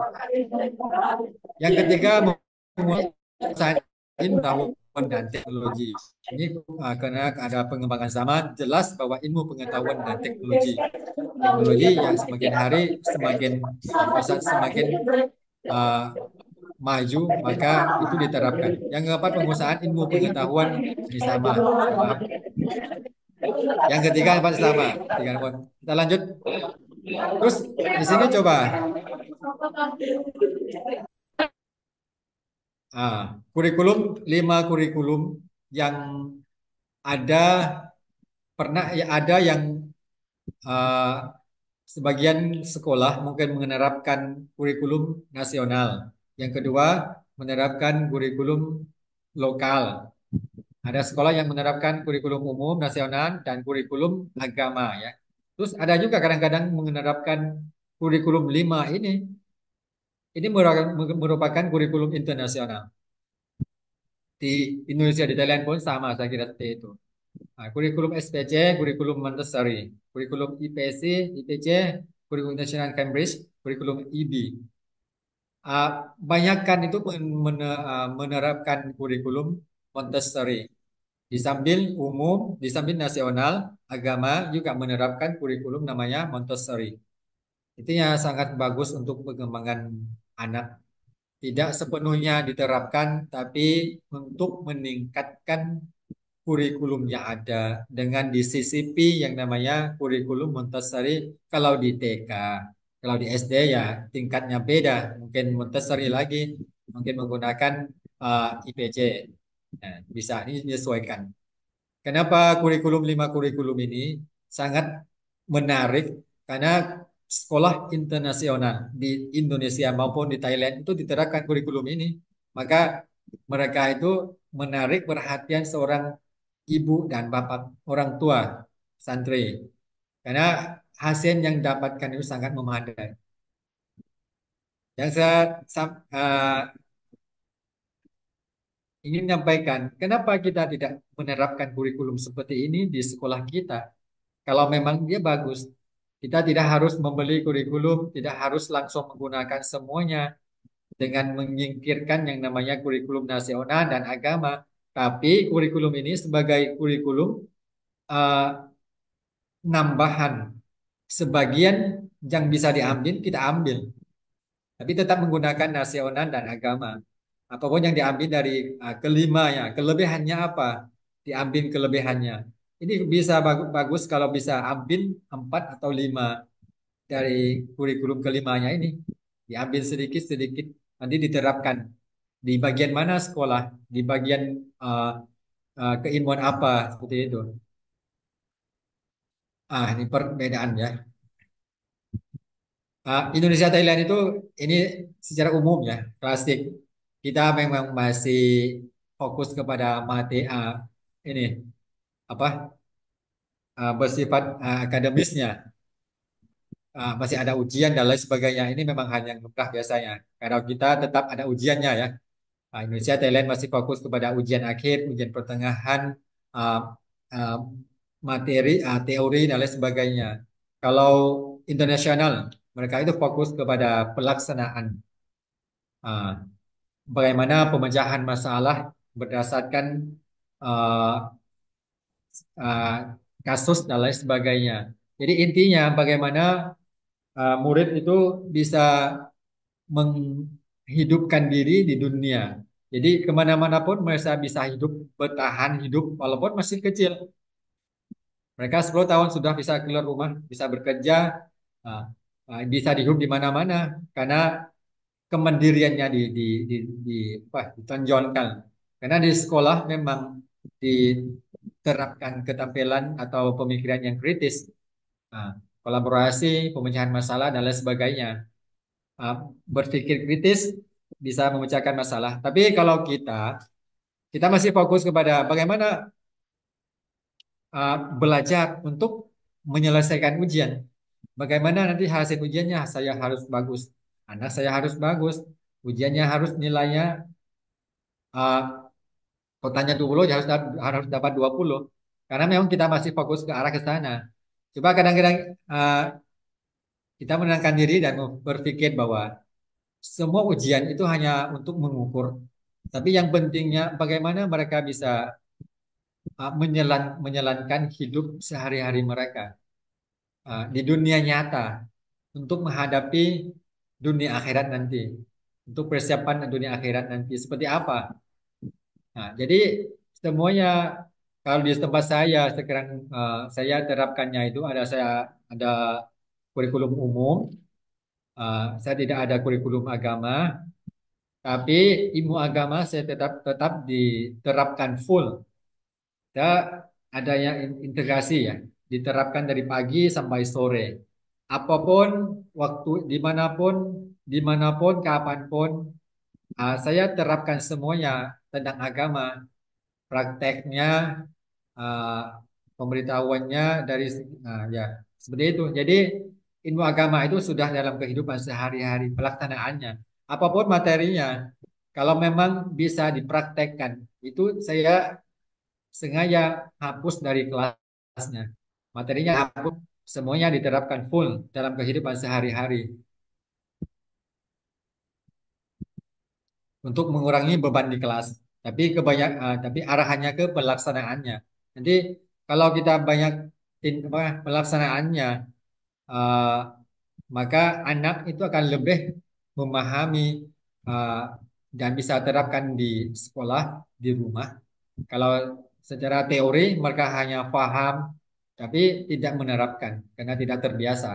D: Yang ketiga, menguasai pengetahuan dan teknologi. Ini karena ada pengembangan zaman, jelas bahwa ilmu pengetahuan dan teknologi. Teknologi yang semakin hari semakin pesat, semakin maju, maka itu diterapkan. Yang keempat, pengusahaan ilmu pengetahuan ini sama. Yang ketiga, apa sama? Kita lanjut. Terus di sini coba. Kurikulum 5 kurikulum yang ada pernah ya ada yang sebagian sekolah mungkin menerapkan kurikulum nasional. Yang kedua menerapkan kurikulum lokal. Ada sekolah yang menerapkan kurikulum umum nasional dan kurikulum agama ya. Terus ada juga kadang-kadang menerapkan kurikulum 5 ini. Ini merupakan kurikulum internasional. Di Indonesia, di Thailand pun sama, saya kira seperti itu. Kurikulum SPC, kurikulum Montessori, kurikulum IPC, IPC, kurikulum International Cambridge, kurikulum IB. Banyakkan itu menerapkan kurikulum Montessori. Di samping umum, di samping nasional, agama juga menerapkan kurikulum namanya Montessori. Itu yang sangat bagus untuk pengembangan anak. Tidak sepenuhnya diterapkan, tapi untuk meningkatkan kurikulum yang ada dengan disisipi yang namanya kurikulum Montessori kalau di TK. Kalau di SD ya tingkatnya beda, mungkin Montessori lagi, mungkin menggunakan IPC. Nah, bisa ini menyesuaikan. Kenapa kurikulum 5 kurikulum ini sangat menarik? Karena sekolah internasional di Indonesia maupun di Thailand itu diterapkan kurikulum ini. Maka mereka itu menarik perhatian seorang ibu dan bapak orang tua santri. Karena hasil yang dapatkan itu sangat memadai. Yang saya ingin menyampaikan, kenapa kita tidak menerapkan kurikulum seperti ini di sekolah kita? Kalau memang dia bagus, kita tidak harus membeli kurikulum, tidak harus langsung menggunakan semuanya dengan menyingkirkan yang namanya kurikulum nasional dan agama. Tapi kurikulum ini sebagai kurikulum eh, nambahan, sebagian yang bisa diambil kita ambil, tapi tetap menggunakan nasional dan agama. Apapun yang diambil dari kelimanya, kelebihannya apa? Diambil kelebihannya. Ini bisa bagus kalau bisa ambil 4 atau 5 dari kurikulum kelimanya ini. Diambil sedikit-sedikit, nanti diterapkan. Di bagian mana sekolah? Di bagian uh, keilmuan apa? Seperti itu. Ini perbedaan ya. Indonesia Thailand itu ini secara umum ya, klasik. Kita memang masih fokus kepada ini apa bersifat akademisnya. Masih ada ujian dan lain sebagainya. Ini memang hal yang lumrah biasanya. Karena kita tetap ada ujiannya ya. Indonesia Thailand masih fokus kepada ujian akhir, ujian pertengahan, uh, uh, materi, teori dan lain sebagainya. Kalau internasional, mereka itu fokus kepada pelaksanaan. Uh, Bagaimana pemecahan masalah berdasarkan uh, uh, kasus dan lain sebagainya. Jadi intinya bagaimana murid itu bisa menghidupkan diri di dunia. Jadi kemana-mana pun mereka bisa hidup, bertahan hidup walaupun masih kecil. Mereka 10 tahun sudah bisa keluar rumah, bisa bekerja, uh, bisa hidup di mana-mana karena kemandiriannya di ditonjolkan. Karena di sekolah memang diterapkan keterampilan atau pemikiran yang kritis, kolaborasi, pemecahan masalah dan lain sebagainya. Berpikir kritis bisa memecahkan masalah. Tapi kalau kita masih fokus kepada bagaimana belajar untuk menyelesaikan ujian. Bagaimana nanti hasil ujiannya saya harus bagus, anak saya harus bagus, ujiannya harus nilainya kotanya 20 ya harus dapat 20. Karena memang kita masih fokus ke arah ke sana. Coba kadang-kadang kita menenangkan diri dan berpikir bahwa semua ujian itu hanya untuk mengukur. Tapi yang pentingnya bagaimana mereka bisa menjalankan hidup sehari-hari mereka di dunia nyata untuk menghadapi dunia akhirat nanti. Untuk persiapan dunia akhirat nanti seperti apa? Jadi semuanya kalau di tempat saya sekarang saya terapkannya itu ada kurikulum umum, saya tidak ada kurikulum agama, tapi ilmu agama saya tetap tetap diterapkan full. Ya, ada yang integrasi ya, diterapkan dari pagi sampai sore. Apapun waktu, dimanapun, kapanpun, saya terapkan semuanya tentang agama, prakteknya, uh, pemberitahuannya dari, ya seperti itu. Jadi ilmu agama itu sudah dalam kehidupan sehari-hari pelaksanaannya. Apapun materinya, kalau memang bisa dipraktekkan, itu saya sengaja hapus dari kelasnya. Materinya hapus, semuanya diterapkan full dalam kehidupan sehari-hari untuk mengurangi beban di kelas. Tapi arahannya ke pelaksanaannya. Nanti kalau kita banyak pelaksanaannya, eh, maka anak itu akan lebih memahami eh, dan bisa terapkan di sekolah, di rumah. Kalau secara teori mereka hanya paham tapi tidak menerapkan karena tidak terbiasa.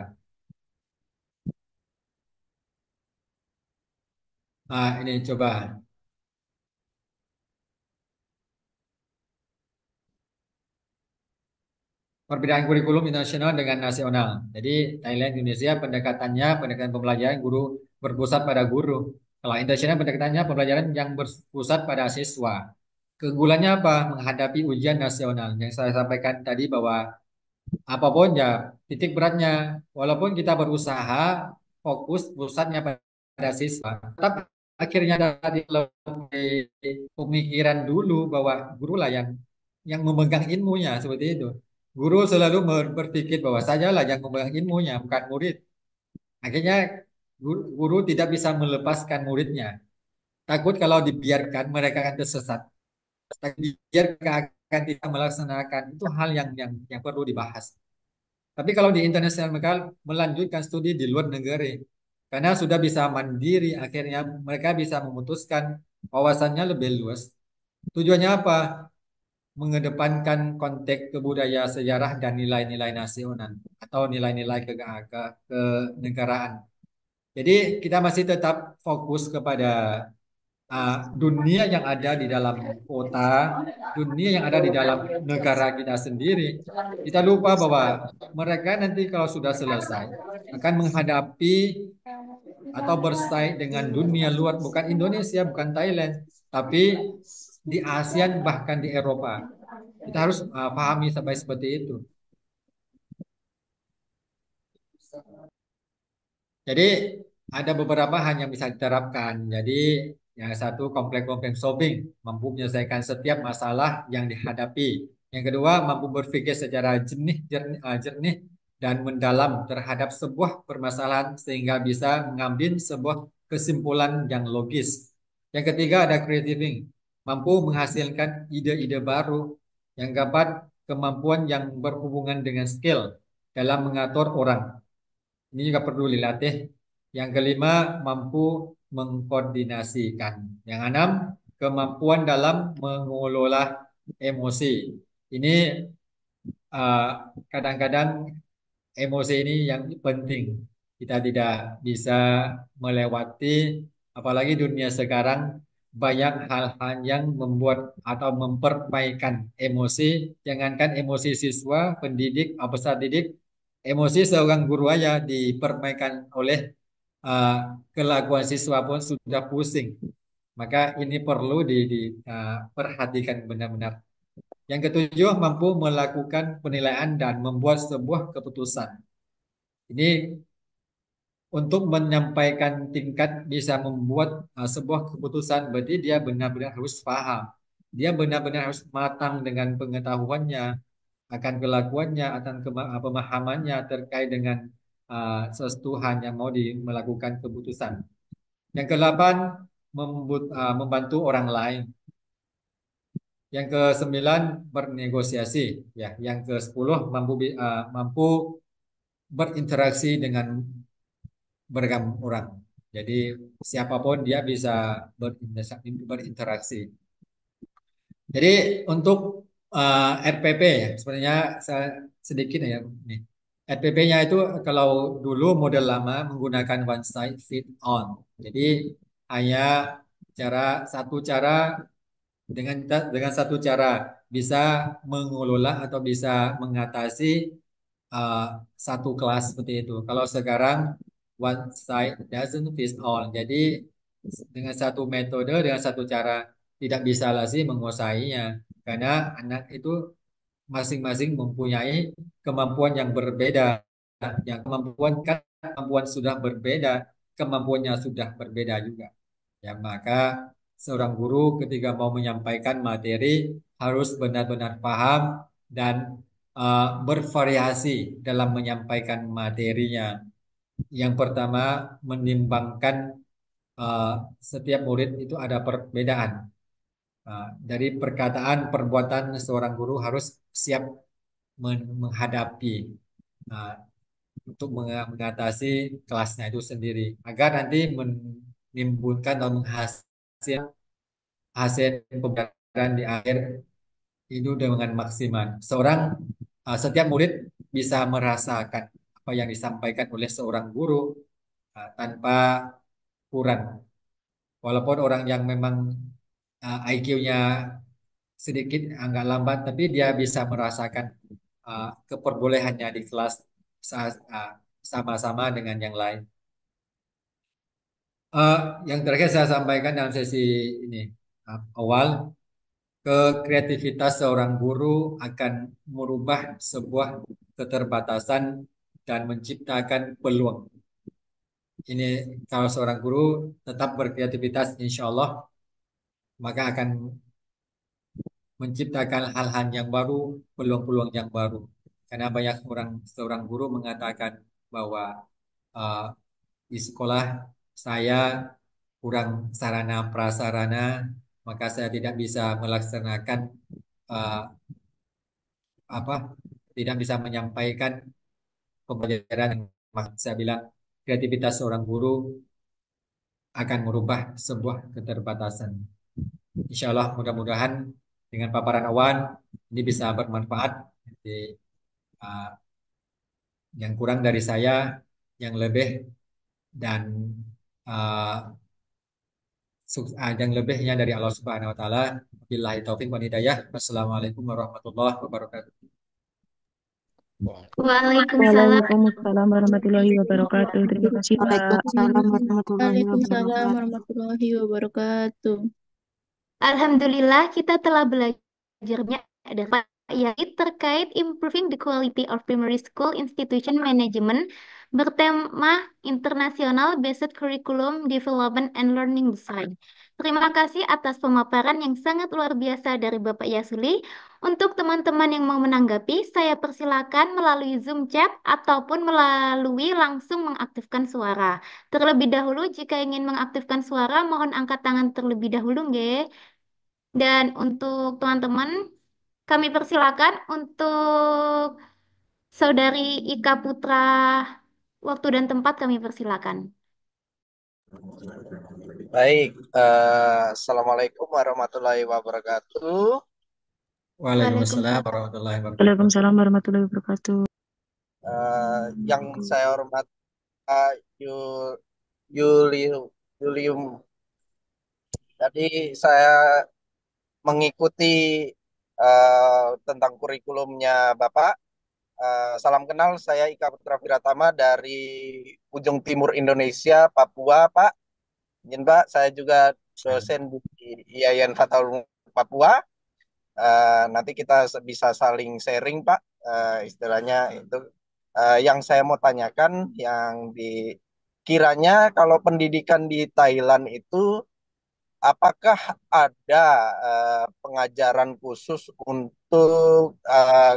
D: Ini coba. perbedaan kurikulum internasional dengan nasional. Jadi Thailand, Indonesia pendekatannya pendekatan pembelajaran guru berpusat pada guru. Kalau internasional pendekatannya pembelajaran yang berpusat pada siswa. Keunggulannya apa? Menghadapi ujian nasional yang saya sampaikan tadi bahwa apapun ya titik beratnya, walaupun kita berusaha fokus pusatnya pada siswa, tetap akhirnya dari pemikiran dulu bahwa guru lah yang memegang ilmunya seperti itu. Guru selalu berpikir bahwa sajalah yang memegang ilmunya, bukan murid. Akhirnya guru tidak bisa melepaskan muridnya. Takut kalau dibiarkan mereka akan tersesat. Biarkan akan tidak melaksanakan itu hal yang perlu dibahas. Tapi kalau di internasional mereka melanjutkan studi di luar negeri karena sudah bisa mandiri, akhirnya mereka bisa memutuskan wawasannya lebih luas. Tujuannya apa? Mengedepankan konteks kebudayaan sejarah dan nilai-nilai nasional atau nilai-nilai kenegaraan. Jadi kita masih tetap fokus kepada dunia yang ada di dalam kota, dunia yang ada di dalam negara kita sendiri. Kita lupa bahwa mereka nanti kalau sudah selesai akan menghadapi atau bersaing dengan dunia luar, bukan Indonesia, bukan Thailand, tapi di ASEAN bahkan di Eropa. Kita harus pahami sampai seperti itu. Jadi ada beberapa hal yang bisa diterapkan. Jadi yang satu kompleks problem solving, mampu menyelesaikan setiap masalah yang dihadapi. Yang kedua, mampu berpikir secara jernih dan mendalam terhadap sebuah permasalahan sehingga bisa mengambil sebuah kesimpulan yang logis. Yang ketiga ada creativing, mampu menghasilkan ide-ide baru. Yang keempat, kemampuan yang berhubungan dengan skill dalam mengatur orang. Ini juga perlu dilatih. Yang kelima, mampu mengkoordinasikan. Yang enam, kemampuan dalam mengelola emosi. Ini uh, kadang-kadang emosi ini yang penting. Kita tidak bisa melewati, apalagi dunia sekarang, banyak hal-hal yang membuat atau memperbaikan emosi. Jangankan emosi siswa, pendidik, peserta didik, emosi seorang guru aja diperbaikan oleh uh, kelakuan siswa pun sudah pusing. Maka ini perlu diperhatikan benar-benar. Yang ketujuh, mampu melakukan penilaian dan membuat sebuah keputusan. Ini untuk menyampaikan tingkat bisa membuat sebuah keputusan, berarti dia benar-benar harus paham. Dia benar-benar harus matang dengan pengetahuannya akan kelakuannya, akan pemahamannya terkait dengan sesuatu yang mau melakukan keputusan. Yang kedelapan, membantu orang lain. Yang kesembilan, bernegosiasi. Ya, yang ke-10 mampu berinteraksi dengan beragam orang. Jadi siapapun dia bisa berinteraksi. Jadi untuk RPP ya, sebenarnya saya sedikit ya nih. RPP-nya itu kalau dulu model lama menggunakan one size fit all. Jadi hanya cara dengan satu cara bisa mengelola atau bisa mengatasi uh, satu kelas seperti itu. Kalau sekarang one size doesn't fit all. Jadi dengan satu metode, dengan satu cara tidak bisa lagi menguasainya karena anak itu masing-masing mempunyai kemampuan yang berbeda. Yang kemampuan sudah berbeda, kemampuannya sudah berbeda juga. Ya, maka seorang guru ketika mau menyampaikan materi harus benar-benar paham dan bervariasi dalam menyampaikan materinya. Yang pertama, menimbangkan uh, setiap murid itu ada perbedaan. Dari perkataan, perbuatan seorang guru harus siap menghadapi uh, untuk mengatasi kelasnya itu sendiri, agar nanti menimbulkan atau menghasilkan hasil pembelajaran di akhir itu dengan maksimal. Setiap murid bisa merasakan apa yang disampaikan oleh seorang guru tanpa kurang. Walaupun orang yang memang IQ-nya sedikit agak lambat, tapi dia bisa merasakan keperbolehannya di kelas sama-sama dengan yang lain. Eh, yang terakhir saya sampaikan dalam sesi ini awal, kreativitas seorang guru akan merubah sebuah keterbatasan dan menciptakan peluang. Ini kalau seorang guru tetap berkreativitas, insya Allah maka akan menciptakan hal-hal yang baru, peluang-peluang yang baru. Karena banyak seorang guru mengatakan bahwa uh, di sekolah saya kurang sarana prasarana, maka saya tidak bisa melaksanakan uh, apa, tidak bisa menyampaikan pembelajaran. Saya bilang kreativitas seorang guru akan merubah sebuah keterbatasan. Insya Allah mudah-mudahan dengan paparan Awan ini bisa bermanfaat. Jadi, uh, yang kurang dari saya, yang lebih dan uh, yang lebihnya dari Allah Subhanahu Wa Taala. Billahi taufik wal hidayah. Wassalamualaikum warahmatullahi wabarakatuh.
C: Waalaikumsalam.
A: Waalaikumsalam warahmatullahi wabarakatuh. Terima kasih, Pak.
E: Waalaikumsalam warahmatullahi
F: Waalaikumsalam
E: wabarakatuh.
F: warahmatullahi wabarakatuh.
C: Alhamdulillah kita telah belajarnya adalah yaitu terkait improving the quality of primary school institution management bertema International Based Curriculum Development and Learning Design. Terima kasih atas pemaparan yang sangat luar biasa dari Bapak Yasuli. Untuk teman-teman yang mau menanggapi, saya persilakan melalui Zoom chat ataupun melalui langsung mengaktifkan suara. Terlebih dahulu, jika ingin mengaktifkan suara, mohon angkat tangan terlebih dahulu, nggih. Dan untuk teman-teman, kami persilakan untuk Saudari Ika Putra, waktu dan tempat kami persilakan.
G: Baik, Assalamualaikum warahmatullahi wabarakatuh.
D: Waalaikumsalam warahmatullahi wabarakatuh.
A: Waalaikumsalam warahmatullahi wabarakatuh.
G: Yang saya hormati Pak Yulium. Jadi saya mengikuti tentang kurikulumnya Bapak. Salam kenal, saya Ika Putra Viratama dari ujung timur Indonesia, Papua, Pak. Izin Pak, saya juga dosen di IAIN Fathul Papua. Nanti kita bisa saling sharing, Pak. Istilahnya itu yang saya mau tanyakan, yang kiranya kalau pendidikan di Thailand itu apakah ada pengajaran khusus untuk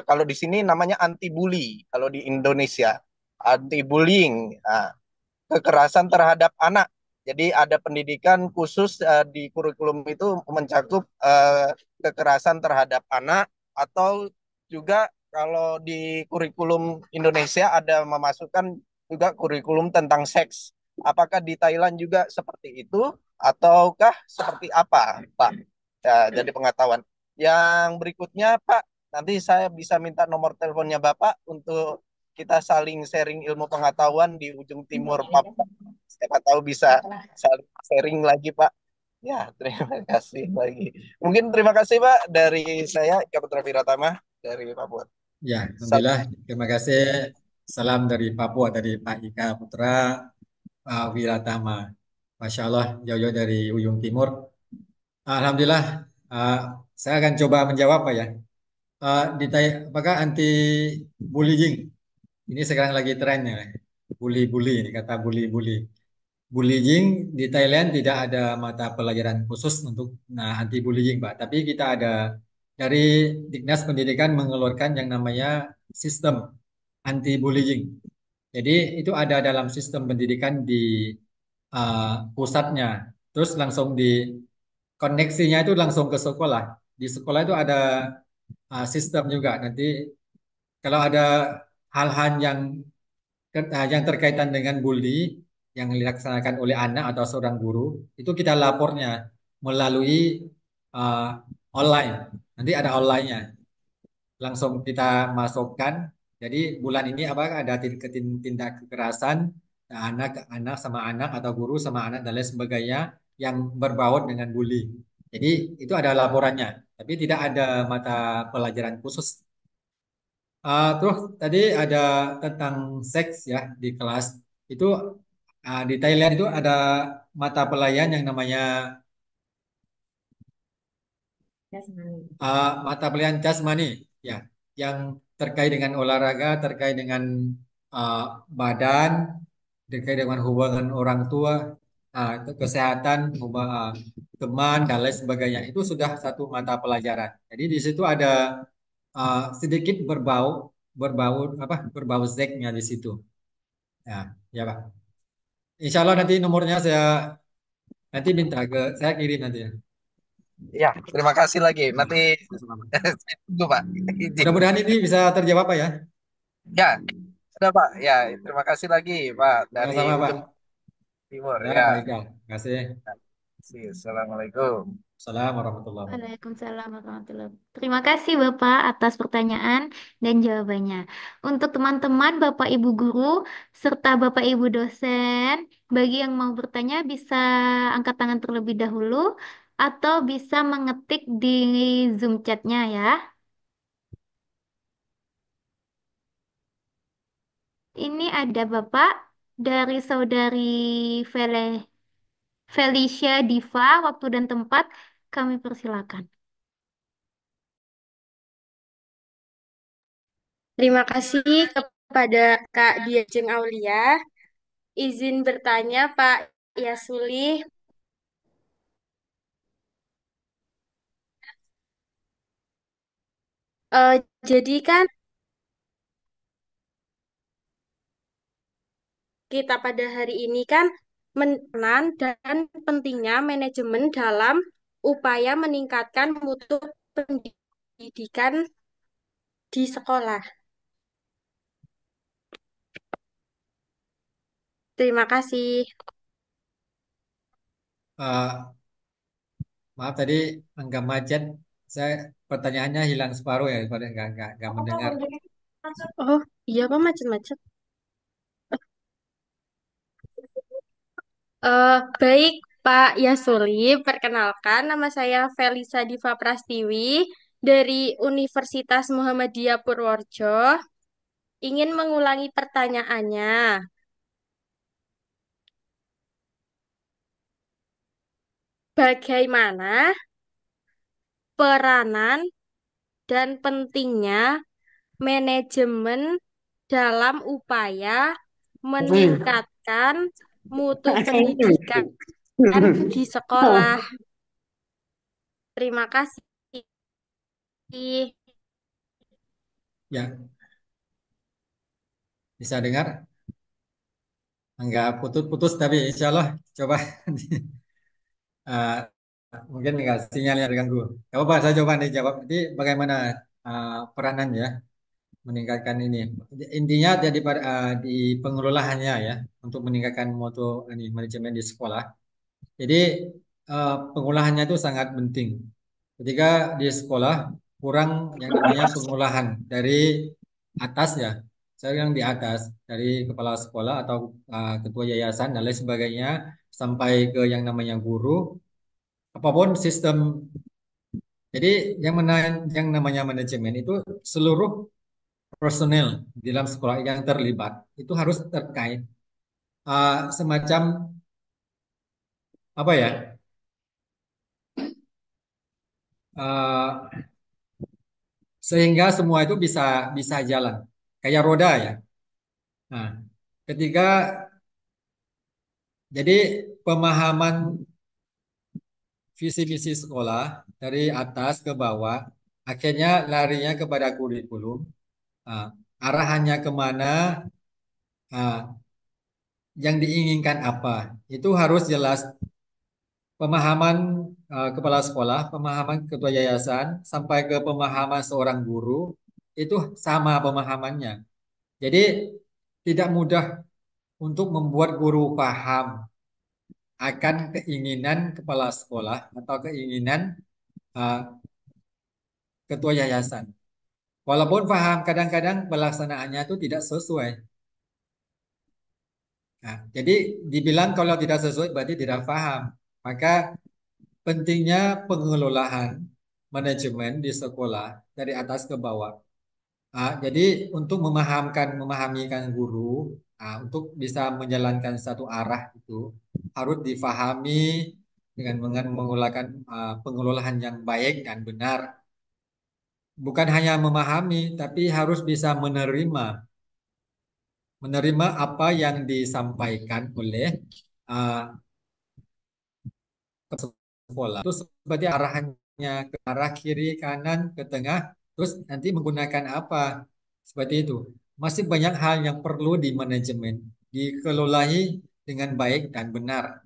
G: kalau di sini namanya anti bully, kalau di Indonesia anti bullying, kekerasan terhadap anak. Jadi ada pendidikan khusus di kurikulum itu mencakup kekerasan terhadap anak, atau juga kalau di kurikulum Indonesia ada memasukkan juga kurikulum tentang seks. Apakah di Thailand juga seperti itu ataukah seperti apa, Pak? Ya, jadi pengetahuan. Yang berikutnya, Pak, nanti saya bisa minta nomor teleponnya Bapak untuk kita saling sharing ilmu pengetahuan di ujung timur Papua. Siapa tahu bisa saling sharing lagi, Pak. Ya, terima kasih lagi. Mungkin terima kasih, Pak, dari saya Ika Putra Viratama dari Papua.
D: Ya, alhamdulillah. Terima kasih. Salam dari Papua, dari Pak Ika Putra Wiratama. Masya Allah, jauh-jauh dari ujung timur. Alhamdulillah, saya akan coba menjawab Pak ya. Apakah anti bullying? Ini sekarang lagi trennya, bully-bully ini kata bully-bully. Bullying di Thailand tidak ada mata pelajaran khusus untuk anti bullying, Pak. Tapi kita ada dari Dinas Pendidikan mengeluarkan yang namanya sistem anti bullying. Jadi itu ada dalam sistem pendidikan di pusatnya. Terus langsung di koneksinya itu langsung ke sekolah. Di sekolah itu ada sistem juga. Nanti kalau ada hal-hal yang terkaitan dengan bully yang dilaksanakan oleh anak atau seorang guru, itu kita lapornya melalui uh, online. Nanti ada online-nya. Langsung kita masukkan. Jadi bulan ini apakah ada tindak kekerasan anak sama anak atau guru sama anak dan lain sebagainya yang berbaut dengan bully. Jadi itu ada laporannya, tapi tidak ada mata pelajaran khusus. Terus tadi ada tentang seks ya di kelas. Itu di Thailand itu ada mata pelajaran yang namanya mata pelajaran jasmani ya, yang terkait dengan olahraga, terkait dengan uh, badan, terkait dengan hubungan orang tua, kesehatan, teman dan lain sebagainya. Itu sudah satu mata pelajaran. Jadi di situ ada sedikit berbau apa berbau zeknya di situ. Ya, ya Pak. Insya Allah nanti nomornya saya nanti minta ke saya kirim nanti ya.
G: Ya, terima kasih lagi.
D: Nah,
G: Nanti
D: sama-sama.
G: saya tunggu Pak. Izin.
D: Mudah-mudahan ini bisa terjawab Pak ya.
G: Ya, sudah Pak. Ya, terima kasih lagi Pak dari
D: Sama-sama Pak.
G: ujung timur.
D: Ya,
G: Ya,
D: baiklah. Terima kasih.
G: Assalamualaikum.
D: Assalamualaikum warahmatullahi wabarakatuh.
C: Waalaikumsalam warahmatullahi wabarakatuh. Terima kasih Bapak atas pertanyaan dan jawabannya. Untuk teman-teman Bapak Ibu guru serta Bapak Ibu dosen, bagi yang mau bertanya bisa angkat tangan terlebih dahulu atau bisa mengetik di Zoom chatnya ya. Ini ada Bapak dari saudari Felicia Diva, waktu dan tempat kami persilakan.
E: Terima kasih kepada Kak Diajeng Aulia. Izin bertanya, Pak Yasuli. Jadi kan kita pada hari ini kan menekan dan pentingnya manajemen dalam upaya meningkatkan mutu pendidikan di sekolah. Terima kasih.
D: Eh, maaf tadi enggak macet. Saya pertanyaannya hilang separuh ya, pada enggak mendengar.
E: Oh, iya Pak, macet-macet. Baik Pak Yasuli, perkenalkan nama saya Felisa Diva Prastiwi dari Universitas Muhammadiyah Purworejo. Ingin mengulangi pertanyaannya. Bagaimana peranan dan pentingnya manajemen dalam upaya meningkatkan mutu pendidikan di sekolah? Terima kasih.
D: Ya, bisa dengar? Enggak putus-putus tapi insya Allah coba. Eh, mungkin enggak sinyalnya terganggu. Gak apa-apa, saya coba nih jawab. Jadi bagaimana peranan ya meningkatkan ini. Intinya jadi di pengelolaannya ya untuk meningkatkan mutu ini manajemen di sekolah. Jadi pengolahannya itu sangat penting. Ketika di sekolah kurang yang namanya pengolahan dari atas ya, saya yang di atas dari kepala sekolah atau ketua yayasan dan lain sebagainya sampai ke yang namanya guru, apapun sistem. Jadi yang namanya manajemen itu seluruh personel di dalam sekolah yang terlibat itu harus terkait semacam apa ya? uh, Sehingga semua itu bisa bisa jalan kayak roda ya. Nah, ketika jadi pemahaman visi misi sekolah dari atas ke bawah akhirnya larinya kepada kurikulum. Nah, arahannya kemana, nah, yang diinginkan apa, itu harus jelas pemahaman kepala sekolah, pemahaman ketua yayasan, sampai ke pemahaman seorang guru itu sama pemahamannya. Jadi tidak mudah untuk membuat guru paham akan keinginan kepala sekolah atau keinginan uh, ketua yayasan. Walaupun paham, kadang-kadang pelaksanaannya itu tidak sesuai. Nah, jadi dibilang kalau tidak sesuai berarti tidak paham. Maka pentingnya pengelolaan manajemen di sekolah dari atas ke bawah. Jadi untuk memahamikan guru, untuk bisa menjalankan satu arah itu harus difahami dengan menggunakan pengelolaan yang baik dan benar. Bukan hanya memahami, tapi harus bisa menerima apa yang disampaikan oleh uh, sekolah. Terus seperti arahannya ke arah kiri, kanan, ke tengah, terus nanti menggunakan apa? Seperti itu. Masih banyak hal yang perlu di manajemen, dikelolai dengan baik dan benar.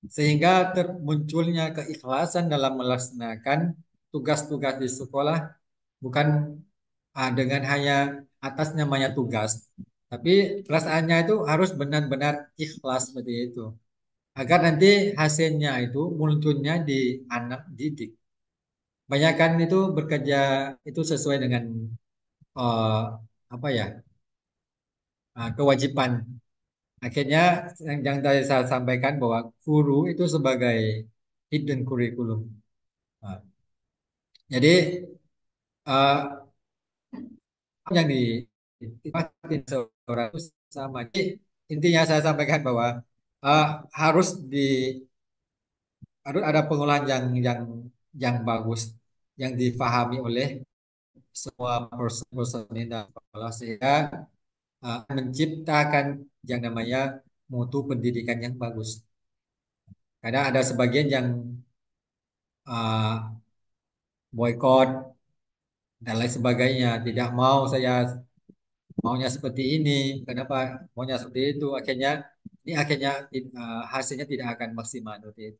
D: Sehingga munculnya keikhlasan dalam melaksanakan tugas-tugas di sekolah, bukan dengan hanya atas namanya tugas, tapi perasaannya itu harus benar-benar ikhlas seperti itu. Agar nanti hasilnya itu munculnya di anak didik. Banyakan itu bekerja itu sesuai dengan eh, apa ya kewajiban. Akhirnya yang tadi saya sampaikan bahwa guru itu sebagai hidden curriculum. Nah, jadi eh, yang dinikmatin seorang itu sama. Jadi intinya saya sampaikan bahwa eh, harus di harus ada pengolahan yang bagus yang difahami oleh semua personil dalam sekolah sehingga menciptakan yang namanya mutu pendidikan yang bagus. Karena ada sebagian yang uh, boykot dan lain sebagainya, tidak mau saya maunya seperti ini, kenapa maunya seperti itu, akhirnya hasilnya tidak akan maksimal seperti itu.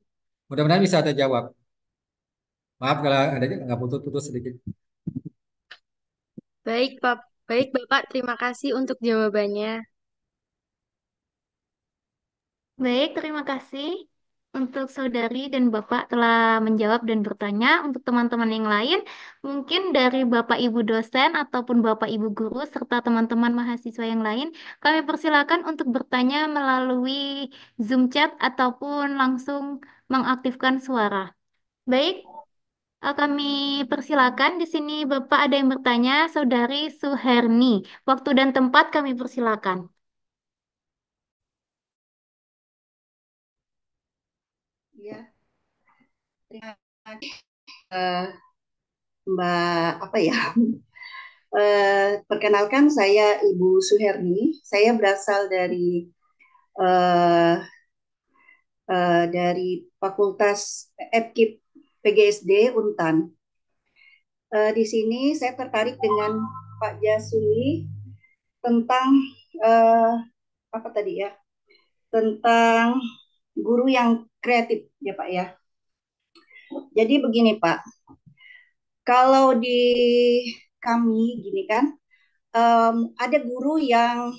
D: Mudah-mudahan bisa terjawab. Maaf kalau ada nggak putus-putus sedikit.
E: Baik, Pak. Baik, Bapak. Terima kasih untuk jawabannya.
C: Baik, terima kasih untuk saudari dan Bapak telah menjawab dan bertanya. Untuk teman-teman yang lain, mungkin dari Bapak Ibu dosen ataupun Bapak Ibu guru serta teman-teman mahasiswa yang lain, kami persilakan untuk bertanya melalui Zoom chat ataupun langsung mengaktifkan suara. Baik, kami persilakan. Di sini Bapak ada yang bertanya, Saudari Suherni. Waktu dan tempat kami persilakan.
H: Ya, terima kasih Mbak apa ya? Perkenalkan saya Ibu Suherni. Saya berasal eh, dari Fakultas FKIP PGSD Untan. Di sini saya tertarik dengan Pak Jasuli tentang eh, apa tadi ya? Tentang guru yang kreatif ya Pak ya. Jadi begini Pak, kalau di kami gini kan, ada guru yang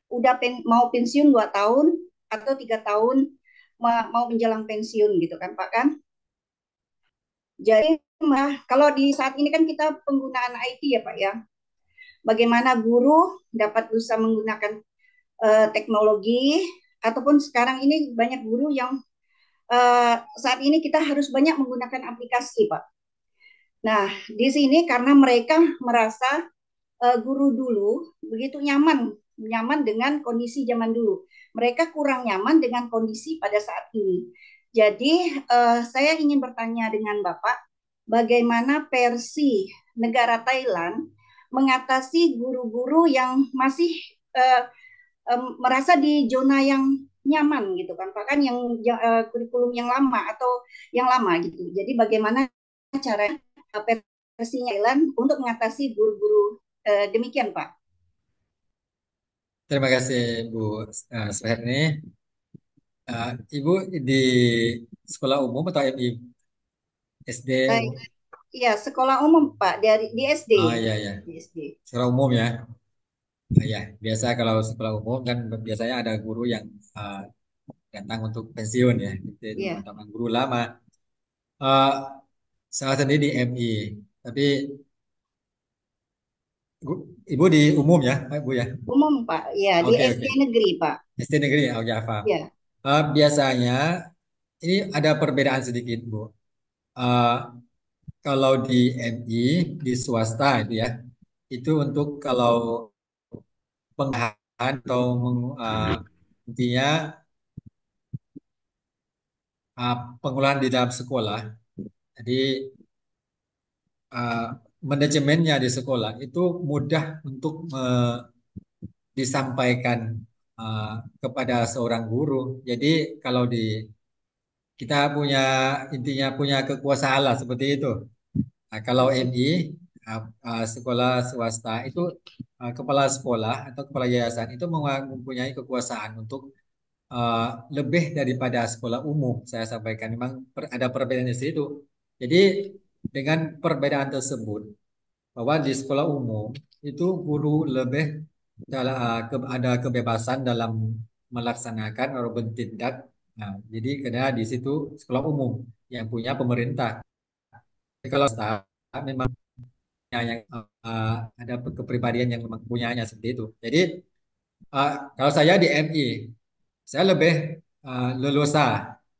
H: udah mau pensiun 2 tahun atau 3 tahun mau menjelang pensiun gitu kan Pak kan. Jadi kalau di saat ini kan kita penggunaan IT ya Pak ya. Bagaimana guru dapat bisa menggunakan teknologi ataupun sekarang ini banyak guru yang saat ini kita harus banyak menggunakan aplikasi Pak. Nah, di sini karena mereka merasa guru dulu begitu nyaman dengan kondisi zaman dulu. Mereka kurang nyaman dengan kondisi pada saat ini. Jadi saya ingin bertanya dengan Bapak, bagaimana versi negara Thailand mengatasi guru-guru yang masih uh, merasa di zona yang nyaman gitu kan, Pak kan yang kurikulum yang lama atau yang lama gitu. Jadi bagaimana cara versinya Thailand untuk mengatasi guru-guru demikian Pak.
D: Terima kasih Bu Suherni. Ibu di sekolah umum atau MI SD?
H: Iya, sekolah umum Pak di SD.
D: Oh iya ya.
H: Di SD.
D: Sekolah umum ya. Ya, biasa kalau sekolah umum kan biasanya ada guru yang datang untuk pensiun ya, itu teman-teman guru lama. Uh, saya sendiri di MI, tapi Ibu di umum ya, Bu ya?
H: Umum Pak, ya di SD negeri Pak.
D: SD negeri, oh ya paham.
H: Ya.
D: Biasanya ini ada perbedaan sedikit Bu. Kalau di MI di swasta itu ya, itu untuk kalau pengarahan atau intinya pengolahan di dalam sekolah. Jadi uh, manajemennya di sekolah itu mudah untuk disampaikan kepada seorang guru. Jadi kalau kita punya intinya punya kekuasaan lah seperti itu. Nah, kalau MI sekolah swasta itu kepala sekolah atau kepala yayasan itu mempunyai kekuasaan untuk uh, lebih daripada sekolah umum. Saya sampaikan memang ada perbedaan di situ. Jadi dengan perbedaan tersebut bahwa di sekolah umum itu guru lebih ada kebebasan dalam melaksanakan atau bertindak. Nah, jadi karena di situ sekolah umum yang punya pemerintah. Tapi kalau swasta memang yang ada kepribadian yang memang punyanya seperti itu. Jadi kalau saya di MI, saya lebih leluasa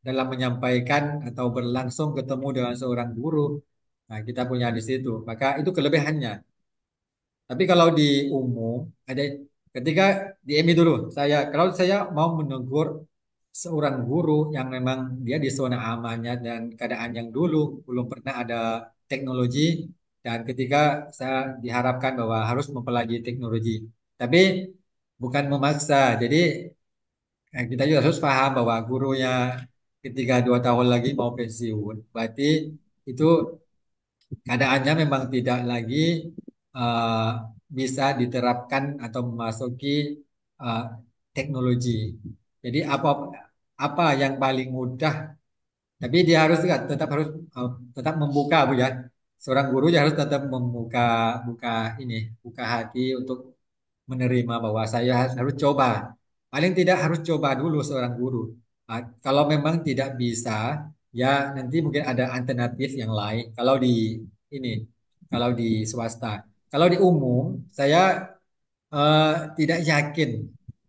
D: dalam menyampaikan atau berlangsung ketemu dengan seorang guru. Nah, kita punya di situ. Maka itu kelebihannya. Tapi kalau di umum ada ketika di MI dulu kalau saya mau menegur seorang guru yang memang dia di zona amannya dan keadaan yang dulu belum pernah ada teknologi dan ketika saya diharapkan bahwa harus mempelajari teknologi. Tapi bukan memaksa. Jadi kita juga harus paham bahwa gurunya ketika 2 tahun lagi mau pensiun, berarti itu keadaannya memang tidak lagi uh, bisa diterapkan atau memasuki uh, teknologi. Jadi apa apa yang paling mudah, tapi dia harus tetap harus tetap membuka Bu ya. Seorang guru ya harus tetap membuka buka ini, buka hati untuk menerima bahwa saya harus coba. Paling tidak harus coba dulu seorang guru. Kalau memang tidak bisa, ya nanti mungkin ada alternatif yang lain. Kalau di ini, kalau di swasta, kalau di umum, saya eh, tidak yakin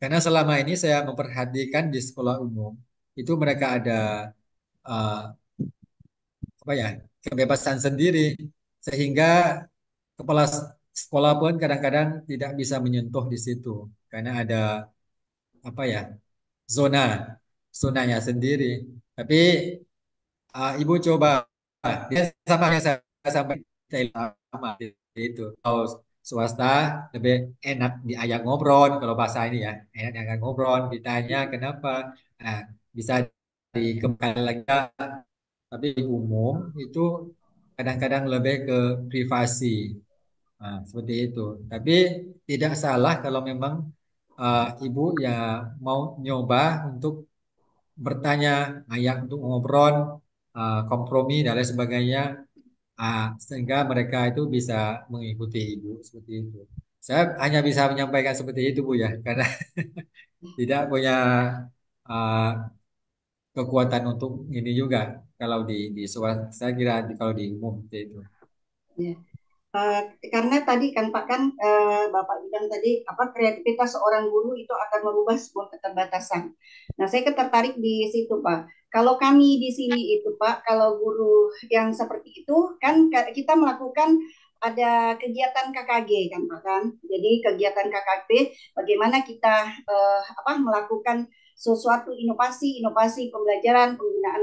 D: karena selama ini saya memperhatikan di sekolah umum itu mereka ada eh, apa ya kebebasan sendiri sehingga kepala sekolah pun kadang-kadang tidak bisa menyentuh di situ karena ada apa ya zona zonanya sendiri. Tapi ibu coba dia sama yang saya sampaikan sama itu. Kalau swasta lebih enak diajak ngobrol kalau bahasa ini ya enak diajak ngobrol ditanya kenapa nah, bisa dikembangkan lagi tapi di umum itu kadang-kadang lebih ke privasi. Nah, seperti itu. Tapi tidak salah kalau memang ibu ya mau nyoba untuk bertanya, ayah untuk ngobrol, kompromi dan lain sebagainya, sehingga mereka itu bisa mengikuti ibu seperti itu. Saya hanya bisa menyampaikan seperti itu Bu ya, karena tidak punya uh, kekuatan untuk ini juga. Kalau di swasta, saya kira kalau di umum seperti itu.
H: Ya. Karena tadi kan Pak Bapak bilang tadi apa kreativitas seorang guru itu akan merubah sebuah keterbatasan. Nah, saya tertarik di situ Pak. Kalau kami di sini itu Pak, kalau guru yang seperti itu kan kita melakukan ada kegiatan KKG kan Pak kan. Jadi kegiatan KKB bagaimana kita melakukan sesuatu inovasi pembelajaran penggunaan